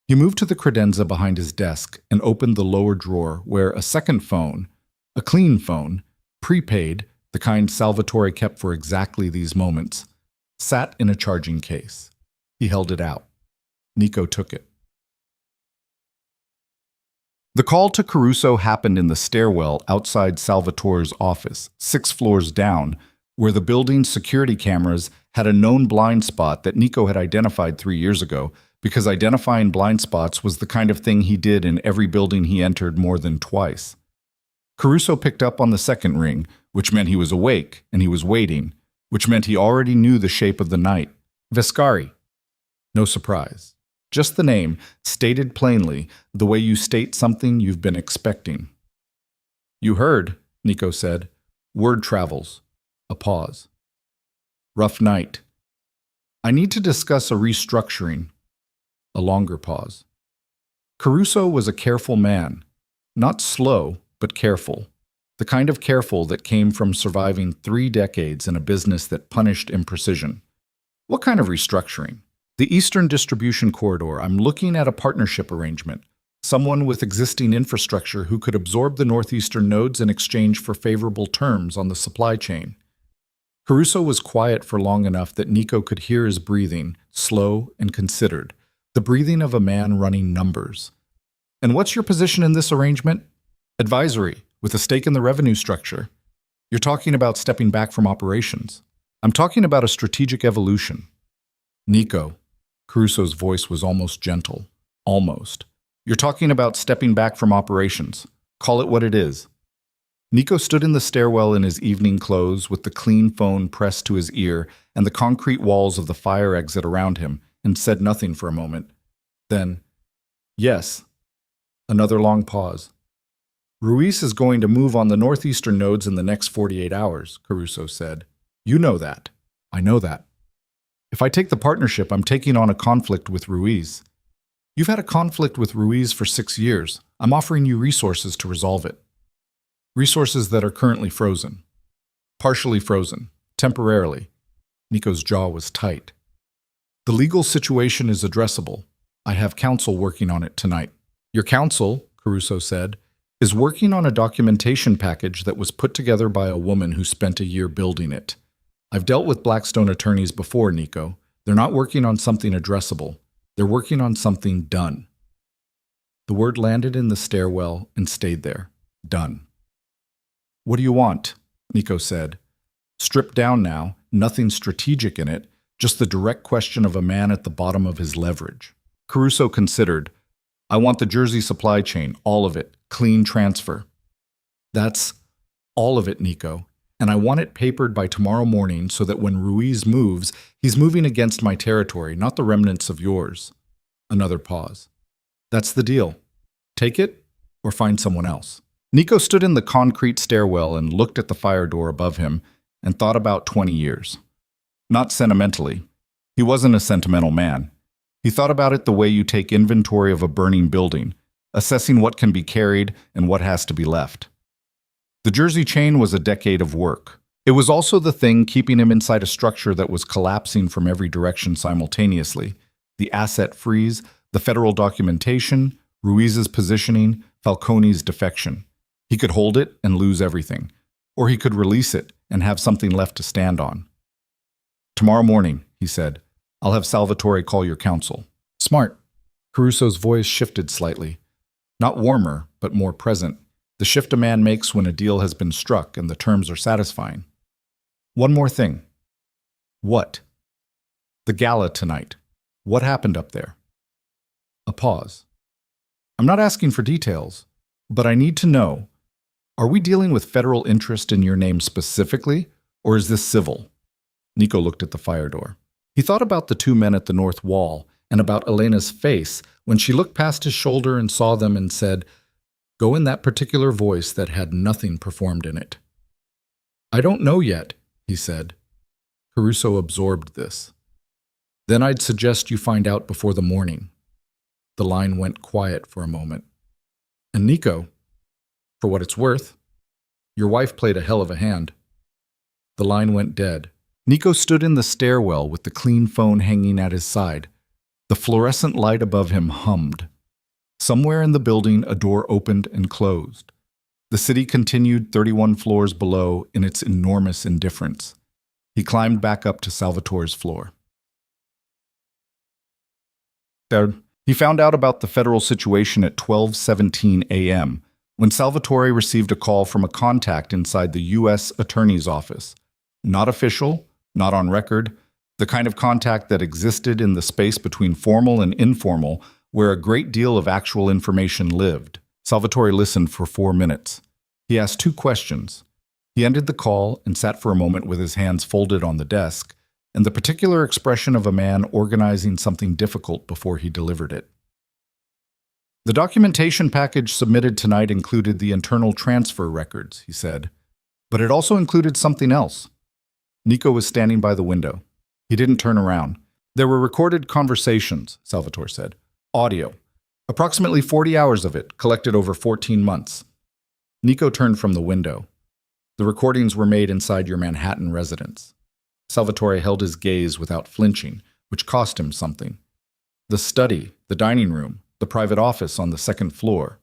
He moved to the credenza behind his desk and opened the lower drawer where a second phone, a clean phone, prepaid, the kind Salvatore kept for exactly these moments, sat in a charging case. He held it out. Nico took it. The call to Caruso happened in the stairwell outside Salvatore's office, 6 floors down, where the building's security cameras had a known blind spot that Nico had identified 3 years ago because identifying blind spots was the kind of thing he did in every building he entered more than twice. Caruso picked up on the second ring, which meant he was awake and he was waiting, which meant he already knew the shape of the night. Vescari. No surprise. Just the name, stated plainly, the way you state something you've been expecting. You heard, Nico said. Word travels. A pause. Rough night. I need to discuss a restructuring. A longer pause. Caruso was a careful man. Not slow, but careful. The kind of careful that came from surviving 3 decades in a business that punished imprecision. What kind of restructuring? The Eastern Distribution Corridor. I'm looking at a partnership arrangement. Someone with existing infrastructure who could absorb the northeastern nodes in exchange for favorable terms on the supply chain. Caruso was quiet for long enough that Nico could hear his breathing, slow and considered, the breathing of a man running numbers. And what's your position in this arrangement? Advisory, with a stake in the revenue structure. You're talking about stepping back from operations. I'm talking about a strategic evolution. Nico. Caruso's voice was almost gentle. Almost. You're talking about stepping back from operations. Call it what it is. Nico stood in the stairwell in his evening clothes with the clean phone pressed to his ear and the concrete walls of the fire exit around him and said nothing for a moment. Then, yes. Another long pause. Ruiz is going to move on the northeastern nodes in the next 48 hours, Caruso said. You know that. I know that. If I take the partnership, I'm taking on a conflict with Ruiz. You've had a conflict with Ruiz for 6 years. I'm offering you resources to resolve it. Resources that are currently frozen. Partially frozen. Temporarily. Nico's jaw was tight. The legal situation is addressable. I have counsel working on it tonight. Your counsel, Caruso said, is working on a documentation package that was put together by a woman who spent a year building it. I've dealt with Blackstone attorneys before, Nico. They're not working on something addressable. They're working on something done. The word landed in the stairwell and stayed there. Done. What do you want? Nico said. Stripped down now, nothing strategic in it, just the direct question of a man at the bottom of his leverage. Caruso considered. I want the Jersey supply chain, all of it, clean transfer. That's all of it, Nico. And I want it papered by tomorrow morning so that when Ruiz moves, he's moving against my territory, not the remnants of yours. Another pause. That's the deal. Take it or find someone else. Nico stood in the concrete stairwell and looked at the fire door above him and thought about 20 years. Not sentimentally. He wasn't a sentimental man. He thought about it the way you take inventory of a burning building, assessing what can be carried and what has to be left. The Jersey chain was a decade of work. It was also the thing keeping him inside a structure that was collapsing from every direction simultaneously. The asset freeze, the federal documentation, Ruiz's positioning, Falcone's defection. He could hold it and lose everything, or he could release it and have something left to stand on. Tomorrow morning, he said, I'll have Salvatore call your counsel. Smart. Caruso's voice shifted slightly. Not warmer, but more present. The shift a man makes when a deal has been struck and the terms are satisfying. One more thing. What? The gala tonight. What happened up there? A pause. I'm not asking for details, but I need to know. Are we dealing with federal interest in your name specifically, or is this civil? Nico looked at the fire door. He thought about the 2 men at the north wall and about Elena's face when she looked past his shoulder and saw them and said, Go in that particular voice that had nothing performed in it. I don't know yet, he said. Caruso absorbed this. Then I'd suggest you find out before the morning. The line went quiet for a moment. And Nico, for what it's worth, your wife played a hell of a hand. The line went dead. Nico stood in the stairwell with the clean phone hanging at his side. The fluorescent light above him hummed. Somewhere in the building, a door opened and closed. The city continued 31 floors below in its enormous indifference. He climbed back up to Salvatore's floor. There, he found out about the federal situation at 12:17 a.m., when Salvatore received a call from a contact inside the U.S. Attorney's Office. Not official, not on record, The kind of contact that existed in the space between formal and informal, where a great deal of actual information lived. Salvatore listened for 4 minutes. He asked 2 questions. He ended the call and sat for a moment with his hands folded on the desk, and the particular expression of a man organizing something difficult before he delivered it. The documentation package submitted tonight included the internal transfer records, he said, but it also included something else. Nico was standing by the window. He didn't turn around. There were recorded conversations, Salvatore said. Audio. Approximately 40 hours of it, collected over 14 months. Nico turned from the window. The recordings were made inside your Manhattan residence. Salvatore held his gaze without flinching, which cost him something. The study, the dining room, the private office on the 2nd floor.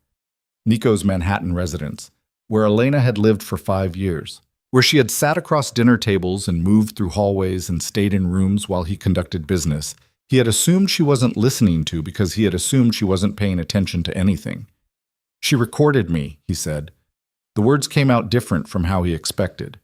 Nico's Manhattan residence, where Elena had lived for 5 years, where she had sat across dinner tables and moved through hallways and stayed in rooms while he conducted business. He had assumed she wasn't listening to because he had assumed she wasn't paying attention to anything. She recorded me, he said. The words came out different from how he expected.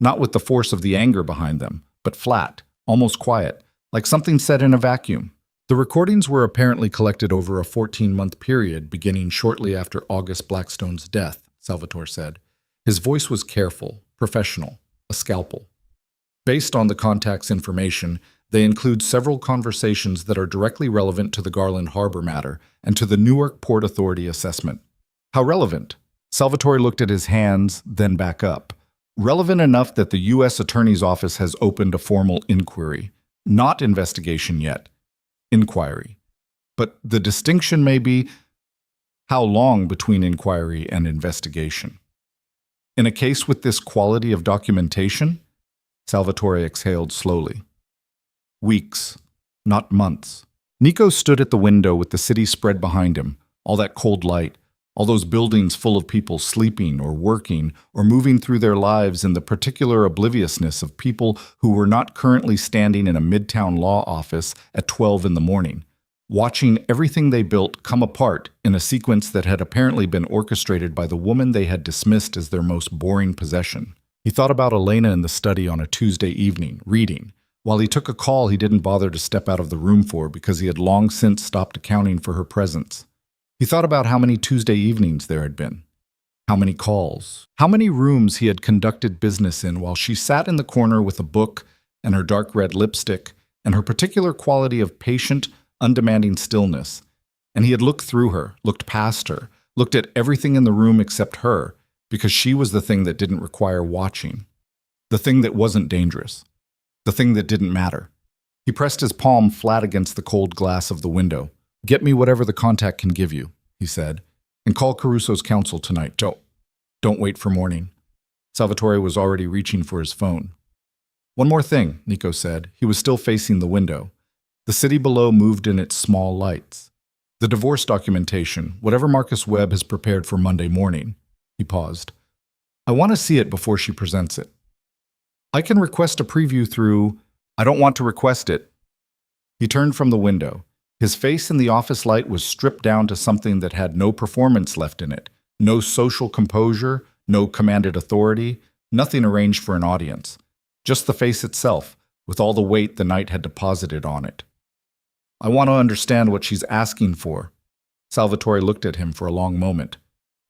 Not with the force of the anger behind them, but flat, almost quiet, like something said in a vacuum. The recordings were apparently collected over a 14-month period beginning shortly after August Blackstone's death, Salvatore said. His voice was careful, professional, a scalpel. Based on the contact's information, they include several conversations that are directly relevant to the Garland Harbor matter and to the Newark Port Authority assessment. How relevant? Salvatore looked at his hands, then back up. Relevant enough that the U.S. Attorney's Office has opened a formal inquiry. Not investigation yet. Inquiry. But the distinction may be how long between inquiry and investigation. In a case with this quality of documentation, Salvatore exhaled slowly. Weeks, not months. Nico stood at the window with the city spread behind him, all that cold light, all those buildings full of people sleeping or working or moving through their lives in the particular obliviousness of people who were not currently standing in a midtown law office at 12 in the morning, watching everything they built come apart in a sequence that had apparently been orchestrated by the woman they had dismissed as their most boring possession. He thought about Elena in the study on a Tuesday evening, reading, while he took a call he didn't bother to step out of the room for because he had long since stopped accounting for her presence. He thought about how many Tuesday evenings there had been, how many calls, how many rooms he had conducted business in while she sat in the corner with a book and her dark red lipstick and her particular quality of patient, undemanding stillness. And he had looked through her, looked past her, looked at everything in the room except her, because she was the thing that didn't require watching, the thing that wasn't dangerous, the thing that didn't matter. He pressed his palm flat against the cold glass of the window. Get me whatever the contact can give you, he said, and call Caruso's counsel tonight. Don't wait for morning. Salvatore was already reaching for his phone. One more thing, Nico said. He was still facing the window. The city below moved in its small lights. The divorce documentation, whatever Marcus Webb has prepared for Monday morning. He paused. I want to see it before she presents it. I can request a preview through... I don't want to request it. He turned from the window. His face in the office light was stripped down to something that had no performance left in it, no social composure, no commanded authority, nothing arranged for an audience. Just the face itself, with all the weight the night had deposited on it. I want to understand what she's asking for. Salvatore looked at him for a long moment.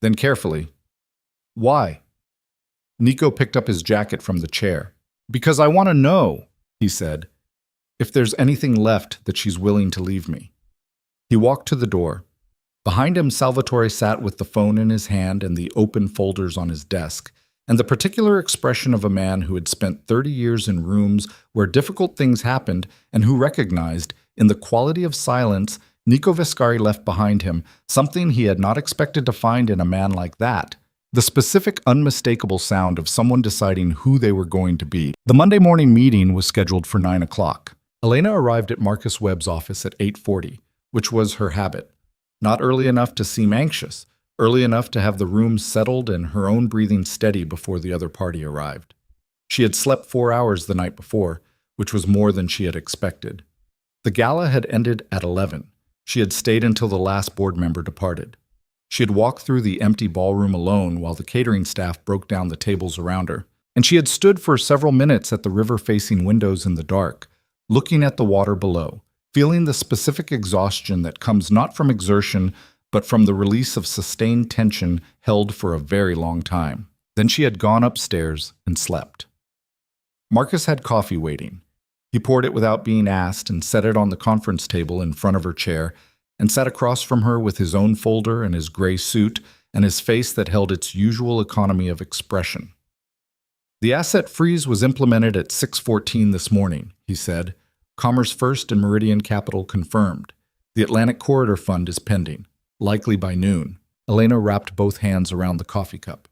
Then carefully, why? Nico picked up his jacket from the chair. Because I want to know, he said, if there's anything left that she's willing to leave me. He walked to the door. Behind him, Salvatore sat with the phone in his hand and the open folders on his desk, and the particular expression of a man who had spent 30 years in rooms where difficult things happened and who recognized, in the quality of silence Nico Vescari left behind him, something he had not expected to find in a man like that. The specific, unmistakable sound of someone deciding who they were going to be. The Monday morning meeting was scheduled for 9 o'clock. Elena arrived at Marcus Webb's office at 8:40, which was her habit. Not early enough to seem anxious, early enough to have the room settled and her own breathing steady before the other party arrived. She had slept 4 hours the night before, which was more than she had expected. The gala had ended at 11. She had stayed until the last board member departed. She had walked through the empty ballroom alone while the catering staff broke down the tables around her, and she had stood for several minutes at the river-facing windows in the dark, looking at the water below, feeling the specific exhaustion that comes not from exertion, but from the release of sustained tension held for a very long time. Then she had gone upstairs and slept. Marcus had coffee waiting. He poured it without being asked and set it on the conference table in front of her chair and sat across from her with his own folder and his gray suit and his face that held its usual economy of expression. The asset freeze was implemented at 6:14 this morning, he said. Commerce First and Meridian Capital confirmed. The Atlantic Corridor Fund is pending, likely by noon. Elena wrapped both hands around the coffee cup.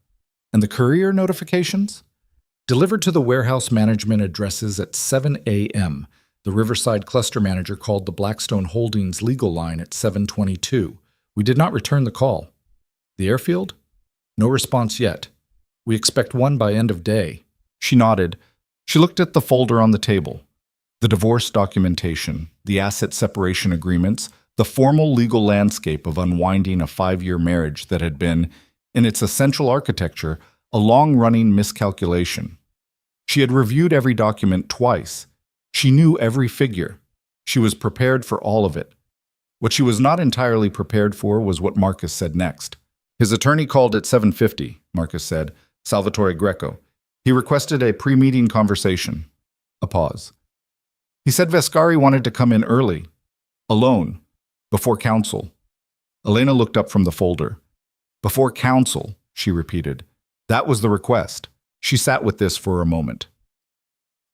And the courier notifications? Delivered to the warehouse management addresses at 7 a.m. The Riverside cluster manager called the Blackstone Holdings legal line at 7:22. We did not return the call. The airfield? No response yet. We expect one by end of day. She nodded. She looked at the folder on the table. The divorce documentation, the asset separation agreements, the formal legal landscape of unwinding a 5-year marriage that had been, in its essential architecture, a long-running miscalculation. She had reviewed every document twice. She knew every figure. She was prepared for all of it. What she was not entirely prepared for was what Marcus said next. His attorney called at 7:50, Marcus said, Salvatore Greco. He requested a pre-meeting conversation. A pause. He said Vescari wanted to come in early, alone, before counsel. Elena looked up from the folder. Before counsel, she repeated. That was the request. She sat with this for a moment.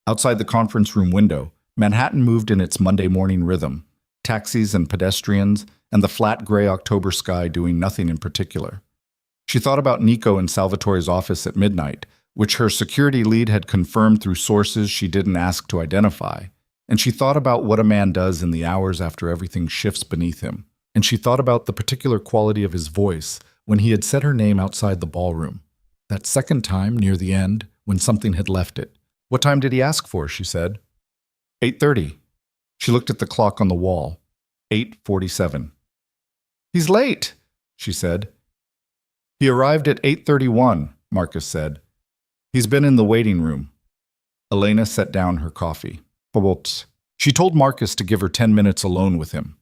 Outside the conference room window, Manhattan moved in its Monday morning rhythm, taxis and pedestrians, and the flat gray October sky doing nothing in particular. She thought about Nico in Salvatore's office at midnight, which her security lead had confirmed through sources she didn't ask to identify. And she thought about what a man does in the hours after everything shifts beneath him. And she thought about the particular quality of his voice when he had said her name outside the ballroom. That second time, near the end, when something had left it. What time did he ask for, she said. 8:30. She looked at the clock on the wall. 8:47. He's late, she said. He arrived at 8:31, Marcus said. He's been in the waiting room. Elena set down her coffee. She told Marcus to give her 10 minutes alone with him.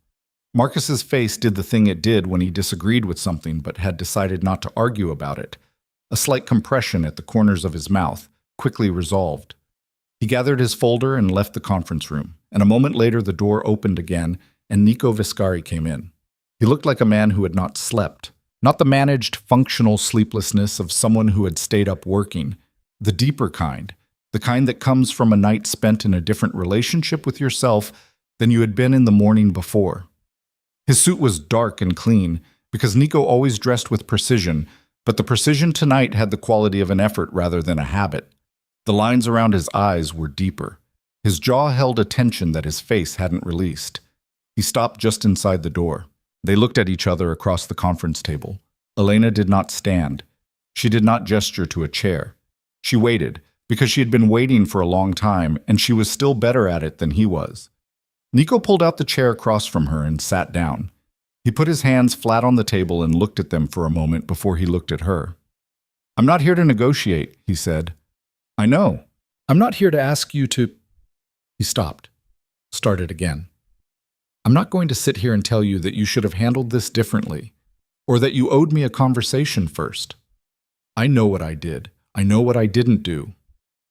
Marcus's face did the thing it did when he disagreed with something but had decided not to argue about it. A slight compression at the corners of his mouth, quickly resolved. He gathered his folder and left the conference room, and a moment later the door opened again and Nico Vescari came in. He looked like a man who had not slept, not the managed, functional sleeplessness of someone who had stayed up working, the deeper kind, the kind that comes from a night spent in a different relationship with yourself than you had been in the morning before. His suit was dark and clean, because Nico always dressed with precision, but the precision tonight had the quality of an effort rather than a habit. The lines around his eyes were deeper. His jaw held a tension that his face hadn't released. He stopped just inside the door. They looked at each other across the conference table. Elena did not stand. She did not gesture to a chair. She waited, because she had been waiting for a long time, and she was still better at it than he was. Nico pulled out the chair across from her and sat down. He put his hands flat on the table and looked at them for a moment before he looked at her. I'm not here to negotiate, he said. I know. I'm not here to ask you to... He stopped. Started again. I'm not going to sit here and tell you that you should have handled this differently, or that you owed me a conversation first. I know what I did. I know what I didn't do.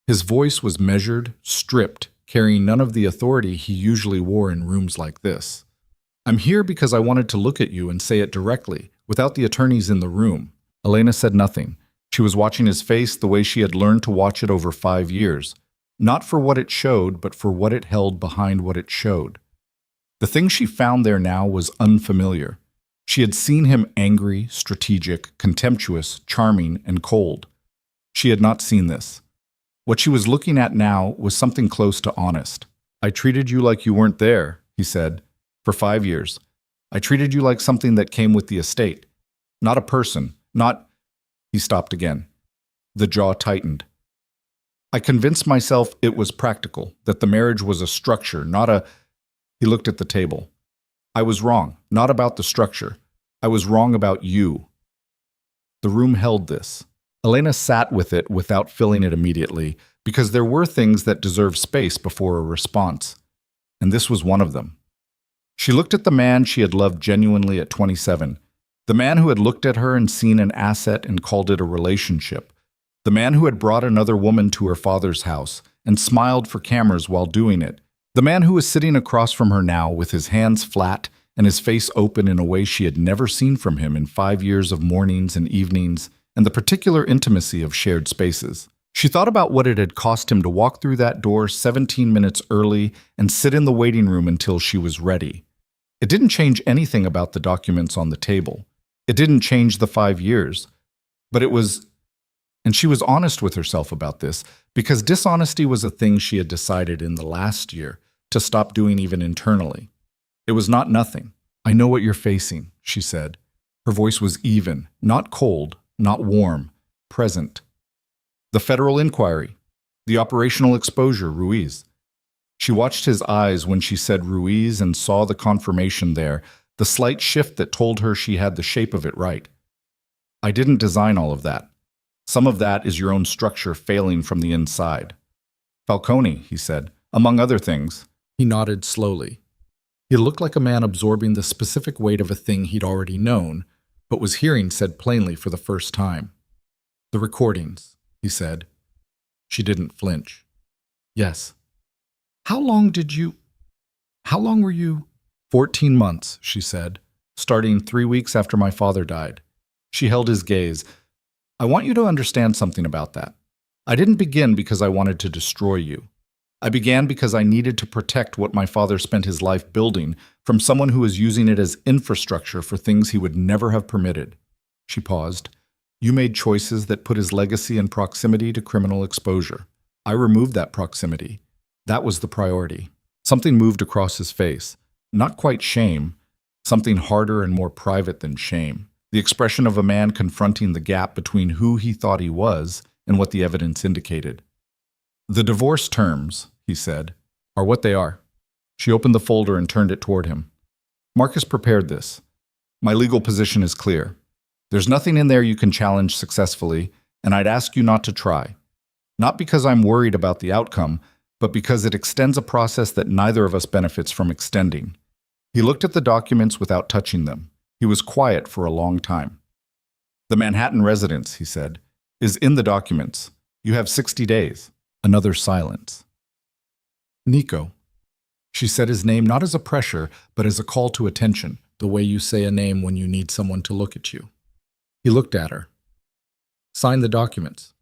His voice was measured, stripped, carrying none of the authority he usually wore in rooms like this. I'm here because I wanted to look at you and say it directly, without the attorneys in the room. Elena said nothing. She was watching his face the way she had learned to watch it over 5 years, not for what it showed, but for what it held behind what it showed. The thing she found there now was unfamiliar. She had seen him angry, strategic, contemptuous, charming, and cold. She had not seen this. What she was looking at now was something close to honest. I treated you like you weren't there, he said, for 5 years. I treated you like something that came with the estate. Not a person, not... He stopped again. The jaw tightened. I convinced myself it was practical, that the marriage was a structure, not a... He looked at the table. I was wrong, not about the structure. I was wrong about you. The room held this. Elena sat with it without filling it immediately, because there were things that deserve space before a response. and this was one of them. She looked at the man she had loved genuinely at 27, the man who had looked at her and seen an asset and called it a relationship, the man who had brought another woman to her father's house and smiled for cameras while doing it, the man who was sitting across from her now with his hands flat and his face open in a way she had never seen from him in 5 years of mornings and evenings and the particular intimacy of shared spaces. She thought about what it had cost him to walk through that door 17 minutes early and sit in the waiting room until she was ready. It didn't change anything about the documents on the table. It didn't change the 5 years. But it was, and she was honest with herself about this, because dishonesty was a thing she had decided in the last year to stop doing even internally. It was not nothing. "I know what you're facing," she said. Her voice was even, not cold, not warm, present. "The federal inquiry, the operational exposure, Ruiz." She watched his eyes when she said Ruiz and saw the confirmation there, the slight shift that told her she had the shape of it right. "I didn't design all of that. Some of that is your own structure failing from the inside." "Falcone," he said, "among other things." He nodded slowly. He looked like a man absorbing the specific weight of a thing he'd already known, but was hearing said plainly for the first time. "The recordings," he said. She didn't flinch. "Yes." How long were you?" 14 months, she said, starting 3 weeks after my father died. She held his gaze. "I want you to understand something about that. I didn't begin because I wanted to destroy you. I began because I needed to protect what my father spent his life building from someone who was using it as infrastructure for things he would never have permitted." She paused. "You made choices that put his legacy in proximity to criminal exposure. I removed that proximity. That was the priority." Something moved across his face. Not quite shame, something harder and more private than shame. The expression of a man confronting the gap between who he thought he was and what the evidence indicated. "The divorce terms," he said, "are what they are." She opened the folder and turned it toward him. "Marcus prepared this. My legal position is clear. There's nothing in there you can challenge successfully, and I'd ask you not to try. Not because I'm worried about the outcome, but because it extends a process that neither of us benefits from extending." He looked at the documents without touching them. He was quiet for a long time. "The Manhattan residence," he said, "is in the documents. You have 60 days. Another silence. "Nico." She said his name not as a pressure, but as a call to attention, the way you say a name when you need someone to look at you. He looked at her. "Sign the documents.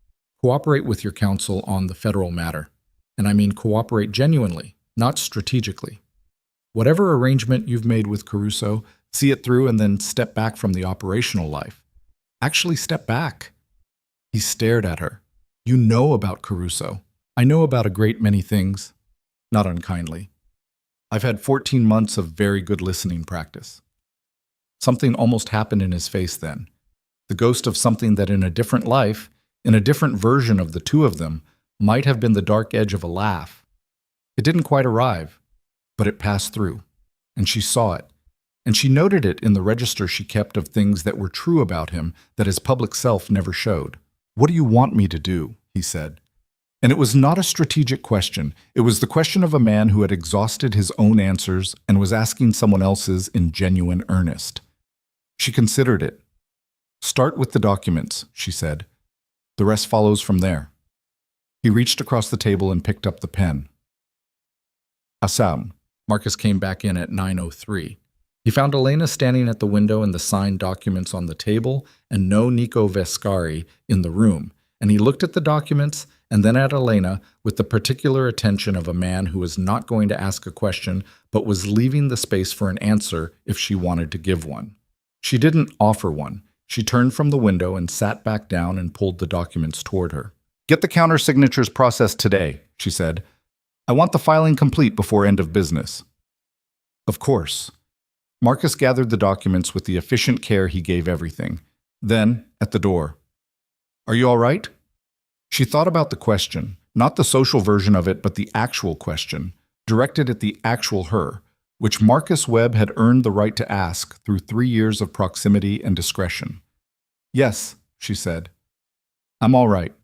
Cooperate with your counsel on the federal matter. And I mean cooperate genuinely, not strategically. Whatever arrangement you've made with Caruso, see it through and then step back from the operational life. Actually step back." He stared at her. "You know about Caruso. I know about a great many things." Not unkindly. "I've had 14 months of very good listening practice." Something almost happened in his face then. The ghost of something that in a different life, in a different version of the two of them, might have been the dark edge of a laugh. It didn't quite arrive, but it passed through, and she saw it, and she noted it in the register she kept of things that were true about him that his public self never showed. "What do you want me to do?" he said. And it was not a strategic question. It was the question of a man who had exhausted his own answers and was asking someone else's in genuine earnest. She considered it. "Start with the documents," she said. "The rest follows from there." He reached across the table and picked up the pen. Assam. Marcus came back in at 9:03. He found Elena standing at the window and the signed documents on the table and no Nico Vescari in the room, and he looked at the documents and then at Elena with the particular attention of a man who was not going to ask a question but was leaving the space for an answer if she wanted to give one. She didn't offer one. She turned from the window and sat back down and pulled the documents toward her. "Get the counter-signatures processed today," she said. "I want the filing complete before end of business." "Of course." Marcus gathered the documents with the efficient care he gave everything. Then, at the door, "Are you all right?" She thought about the question, not the social version of it, but the actual question, directed at the actual her, which Marcus Webb had earned the right to ask through 3 years of proximity and discretion. "Yes," she said. "I'm all right."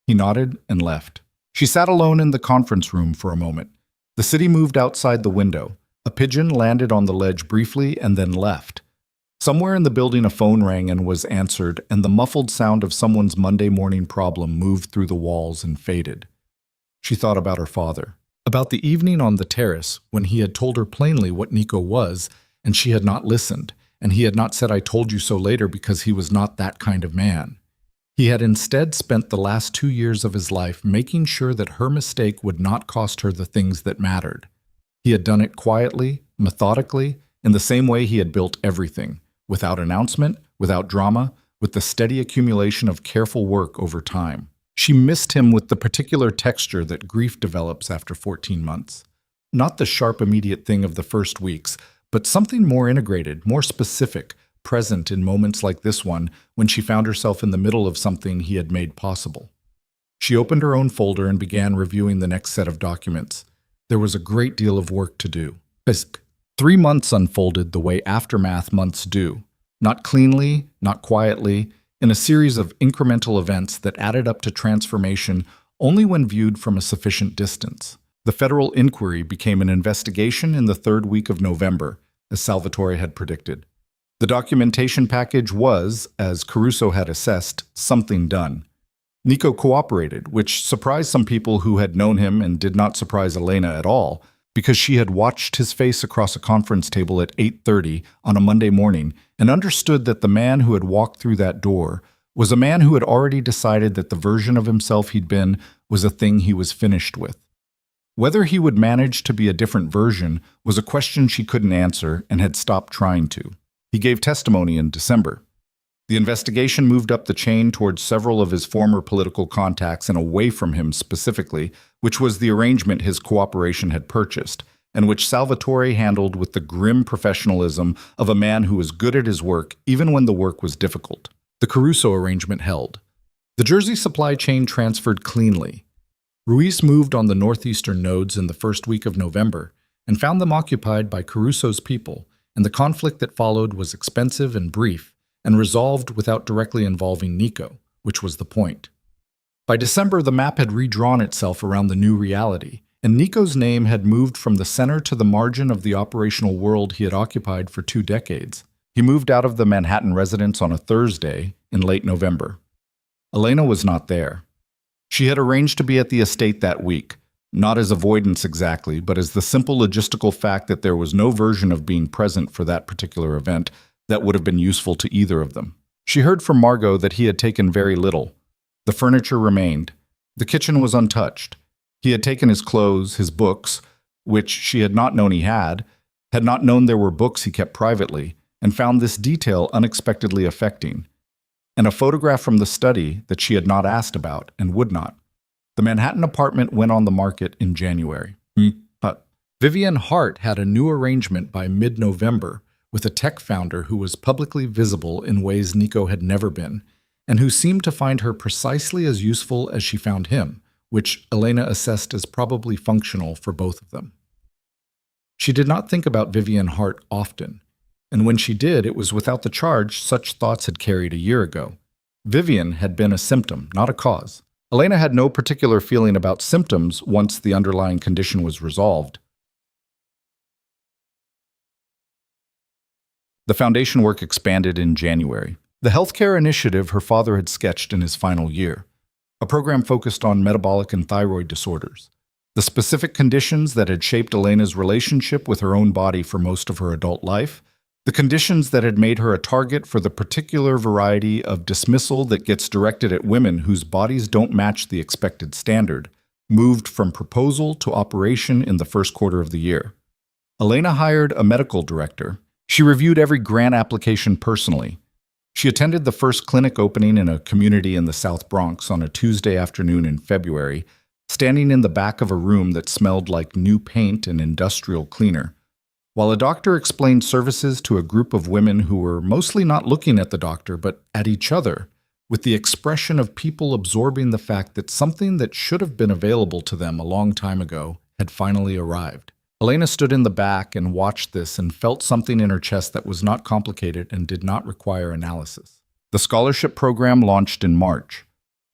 He nodded and left. She sat alone in the conference room for a moment. The city moved outside the window. A pigeon landed on the ledge briefly and then left. Somewhere in the building a phone rang and was answered, and the muffled sound of someone's Monday morning problem moved through the walls and faded. She thought about her father, about the evening on the terrace when he had told her plainly what Nico was, and she had not listened, and he had not said "I told you so" later because he was not that kind of man. He had instead spent the last 2 years of his life making sure that her mistake would not cost her the things that mattered. He had done it quietly, methodically, in the same way he had built everything, without announcement, without drama, with the steady accumulation of careful work over time. She missed him with the particular texture that grief develops after 14 months. Not the sharp immediate thing of the first weeks, but something more integrated, more specific, present in moments like this one when she found herself in the middle of something he had made possible. She opened her own folder and began reviewing the next set of documents. There was a great deal of work to do. 3 months unfolded the way aftermath months do, not cleanly, not quietly, in a series of incremental events that added up to transformation only when viewed from a sufficient distance. The federal inquiry became an investigation in the 3rd week of November, as Salvatore had predicted. The documentation package was, as Caruso had assessed, something done. Nico cooperated, which surprised some people who had known him and did not surprise Elena at all, because she had watched his face across a conference table at 8:30 on a Monday morning and understood that the man who had walked through that door was a man who had already decided that the version of himself he'd been was a thing he was finished with. Whether he would manage to be a different version was a question she couldn't answer and had stopped trying to. He gave testimony in December. The investigation moved up the chain towards several of his former political contacts and away from him specifically, which was the arrangement his cooperation had purchased, and which Salvatore handled with the grim professionalism of a man who was good at his work even when the work was difficult. The Caruso arrangement held. The Jersey supply chain transferred cleanly. Ruiz moved on the northeastern nodes in the 1st week of November and found them occupied by Caruso's people, and the conflict that followed was expensive and brief, and resolved without directly involving Nico, which was the point. By December, the map had redrawn itself around the new reality, and Nico's name had moved from the center to the margin of the operational world he had occupied for 2 decades. He moved out of the Manhattan residence on a Thursday in late November. Elena was not there. She had arranged to be at the estate that week, not as avoidance exactly, but as the simple logistical fact that there was no version of being present for that particular event that would have been useful to either of them. She heard from Margot that he had taken very little. The furniture remained. The kitchen was untouched. He had taken his clothes, his books, which she had not known he had not known there were books he kept privately, and found this detail unexpectedly affecting. And a photograph from the study that she had not asked about and would not. The Manhattan apartment went on the market in January. But Vivian Hart had a new arrangement by mid-November with a tech founder who was publicly visible in ways Nico had never been, and who seemed to find her precisely as useful as she found him, which Elena assessed as probably functional for both of them. She did not think about Vivian Hart often, and when she did, it was without the charge such thoughts had carried a year ago. Vivian had been a symptom, not a cause. Elena had no particular feeling about symptoms once the underlying condition was resolved. The foundation work expanded in January. The healthcare initiative her father had sketched in his final year, a program focused on metabolic and thyroid disorders, the specific conditions that had shaped Elena's relationship with her own body for most of her adult life, the conditions that had made her a target for the particular variety of dismissal that gets directed at women whose bodies don't match the expected standard, moved from proposal to operation in the 1st quarter of the year. Elena hired a medical director. She reviewed every grant application personally. She attended the first clinic opening in a community in the South Bronx on a Tuesday afternoon in February, standing in the back of a room that smelled like new paint and industrial cleaner, while a doctor explained services to a group of women who were mostly not looking at the doctor but at each other, with the expression of people absorbing the fact that something that should have been available to them a long time ago had finally arrived. Elena stood in the back and watched this and felt something in her chest that was not complicated and did not require analysis. The scholarship program launched in March.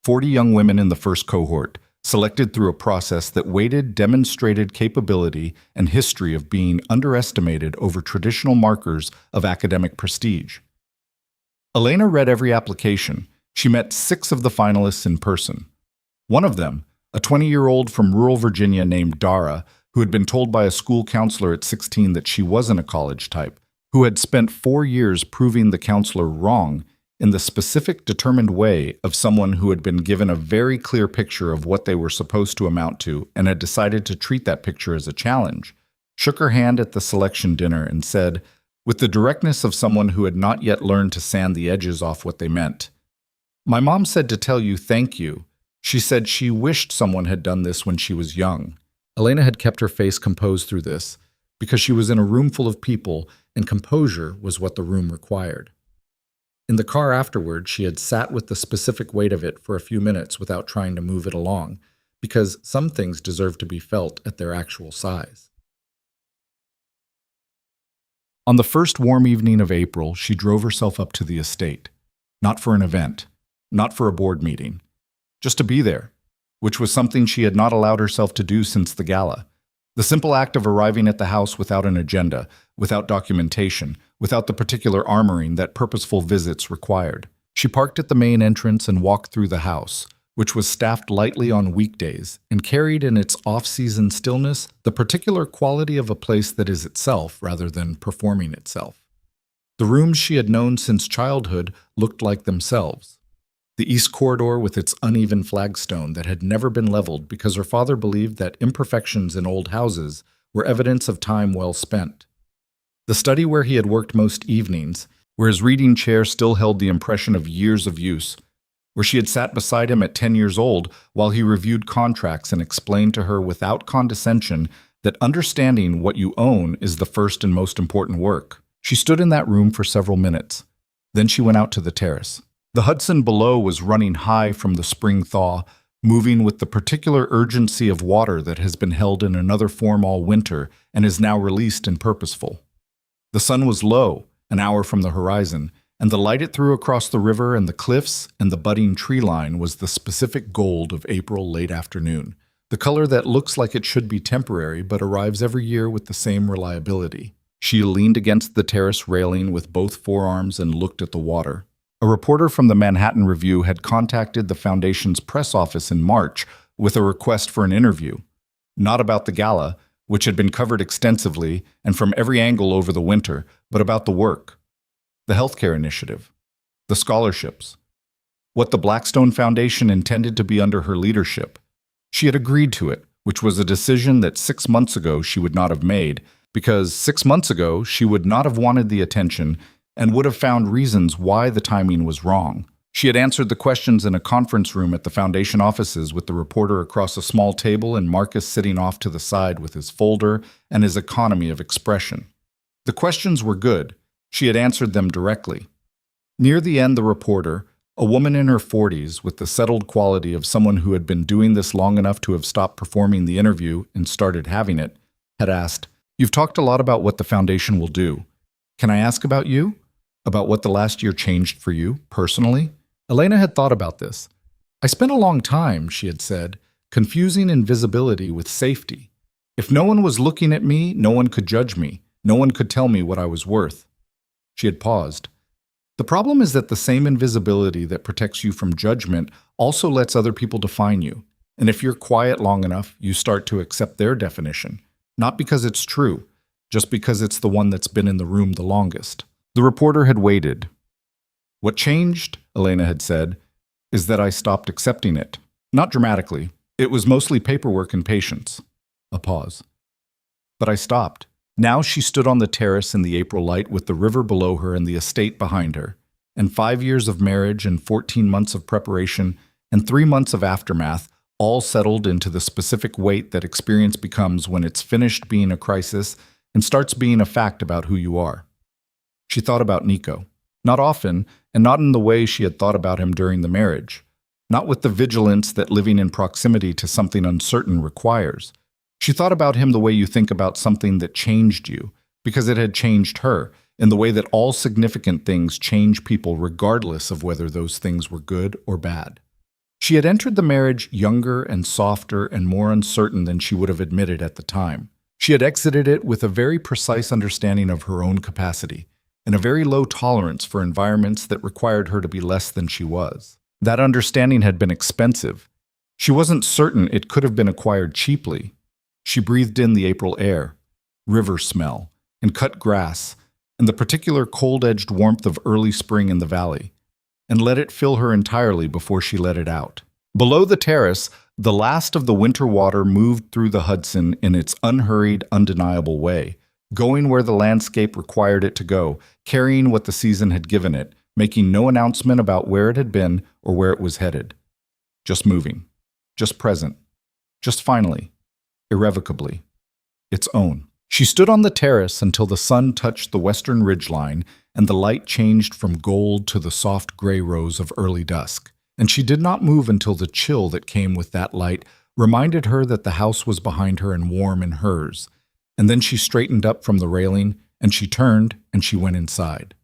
40 young women in the first cohort, selected through a process that weighted demonstrated capability and history of being underestimated over traditional markers of academic prestige. Elena read every application. She met 6 of the finalists in person. One of them, a 20-year-old from rural Virginia named Dara, who had been told by a school counselor at 16 that she wasn't a college type, who had spent 4 years proving the counselor wrong in the specific, determined way of someone who had been given a very clear picture of what they were supposed to amount to and had decided to treat that picture as a challenge, shook her hand at the selection dinner and said, with the directness of someone who had not yet learned to sand the edges off what they meant, "My mom said to tell you thank you. She said she wished someone had done this when she was young." Elena had kept her face composed through this because she was in a room full of people and composure was what the room required. In the car afterward, she had sat with the specific weight of it for a few minutes without trying to move it along, because some things deserve to be felt at their actual size. On the first warm evening of April, she drove herself up to the estate, not for an event, not for a board meeting, just to be there, which was something she had not allowed herself to do since the gala. The simple act of arriving at the house without an agenda, without documentation, without the particular armoring that purposeful visits required. She parked at the main entrance and walked through the house, which was staffed lightly on weekdays and carried in its off-season stillness the particular quality of a place that is itself rather than performing itself. The rooms she had known since childhood looked like themselves. The east corridor with its uneven flagstone that had never been leveled because her father believed that imperfections in old houses were evidence of time well spent. The study where he had worked most evenings, where his reading chair still held the impression of years of use, where she had sat beside him at 10 years old while he reviewed contracts and explained to her without condescension that understanding what you own is the first and most important work. She stood in that room for several minutes. Then she went out to the terrace. The Hudson below was running high from the spring thaw, moving with the particular urgency of water that has been held in another form all winter and is now released and purposeful. The sun was low, an hour from the horizon, and the light it threw across the river and the cliffs and the budding tree line was the specific gold of April late afternoon, the color that looks like it should be temporary but arrives every year with the same reliability. She leaned against the terrace railing with both forearms and looked at the water. A reporter from the Manhattan Review had contacted the Foundation's press office in March with a request for an interview, not about the gala, which had been covered extensively and from every angle over the winter, but about the work, the healthcare initiative, the scholarships, what the Blackstone Foundation intended to be under her leadership. She had agreed to it, which was a decision that 6 months ago she would not have made, because 6 months ago she would not have wanted the attention and would have found reasons why the timing was wrong. She had answered the questions in a conference room at the Foundation offices with the reporter across a small table and Marcus sitting off to the side with his folder and his economy of expression. The questions were good. She had answered them directly. Near the end, the reporter, a woman in her 40s with the settled quality of someone who had been doing this long enough to have stopped performing the interview and started having it, had asked, "You've talked a lot about what the Foundation will do. Can I ask about you? About what the last year changed for you, personally?" Elena had thought about this. "I spent a long time," she had said, "confusing invisibility with safety. If no one was looking at me, no one could judge me. No one could tell me what I was worth." She had paused. The problem is that the same invisibility that protects you from judgment also lets other people define you. And if you're quiet long enough, you start to accept their definition. Not because it's true, just because it's the one that's been in the room the longest. The reporter had waited. "What changed," Elena had said, "is that I stopped accepting it. Not dramatically. It was mostly paperwork and patience." A pause. "But I stopped." Now she stood on the terrace in the April light with the river below her and the estate behind her, and 5 years of marriage and 14 months of preparation and 3 months of aftermath all settled into the specific weight that experience becomes when it's finished being a crisis and starts being a fact about who you are. She thought about Nico. Not often, and not in the way she had thought about him during the marriage. Not with the vigilance that living in proximity to something uncertain requires. She thought about him the way you think about something that changed you, because it had changed her, in the way that all significant things change people regardless of whether those things were good or bad. She had entered the marriage younger and softer and more uncertain than she would have admitted at the time. She had exited it with a very precise understanding of her own capacity and a very low tolerance for environments that required her to be less than she was. That understanding had been expensive. She wasn't certain it could have been acquired cheaply. She breathed in the April air, river smell, and cut grass, and the particular cold-edged warmth of early spring in the valley, and let it fill her entirely before she let it out. Below the terrace, the last of the winter water moved through the Hudson in its unhurried, undeniable way, going where the landscape required it to go, carrying what the season had given it, making no announcement about where it had been or where it was headed. Just moving. Just present. Just finally. Irrevocably. Its own. She stood on the terrace until the sun touched the western ridgeline and the light changed from gold to the soft gray rose of early dusk. And she did not move until the chill that came with that light reminded her that the house was behind her and warm in hers. And then she straightened up from the railing, and she turned, and she went inside.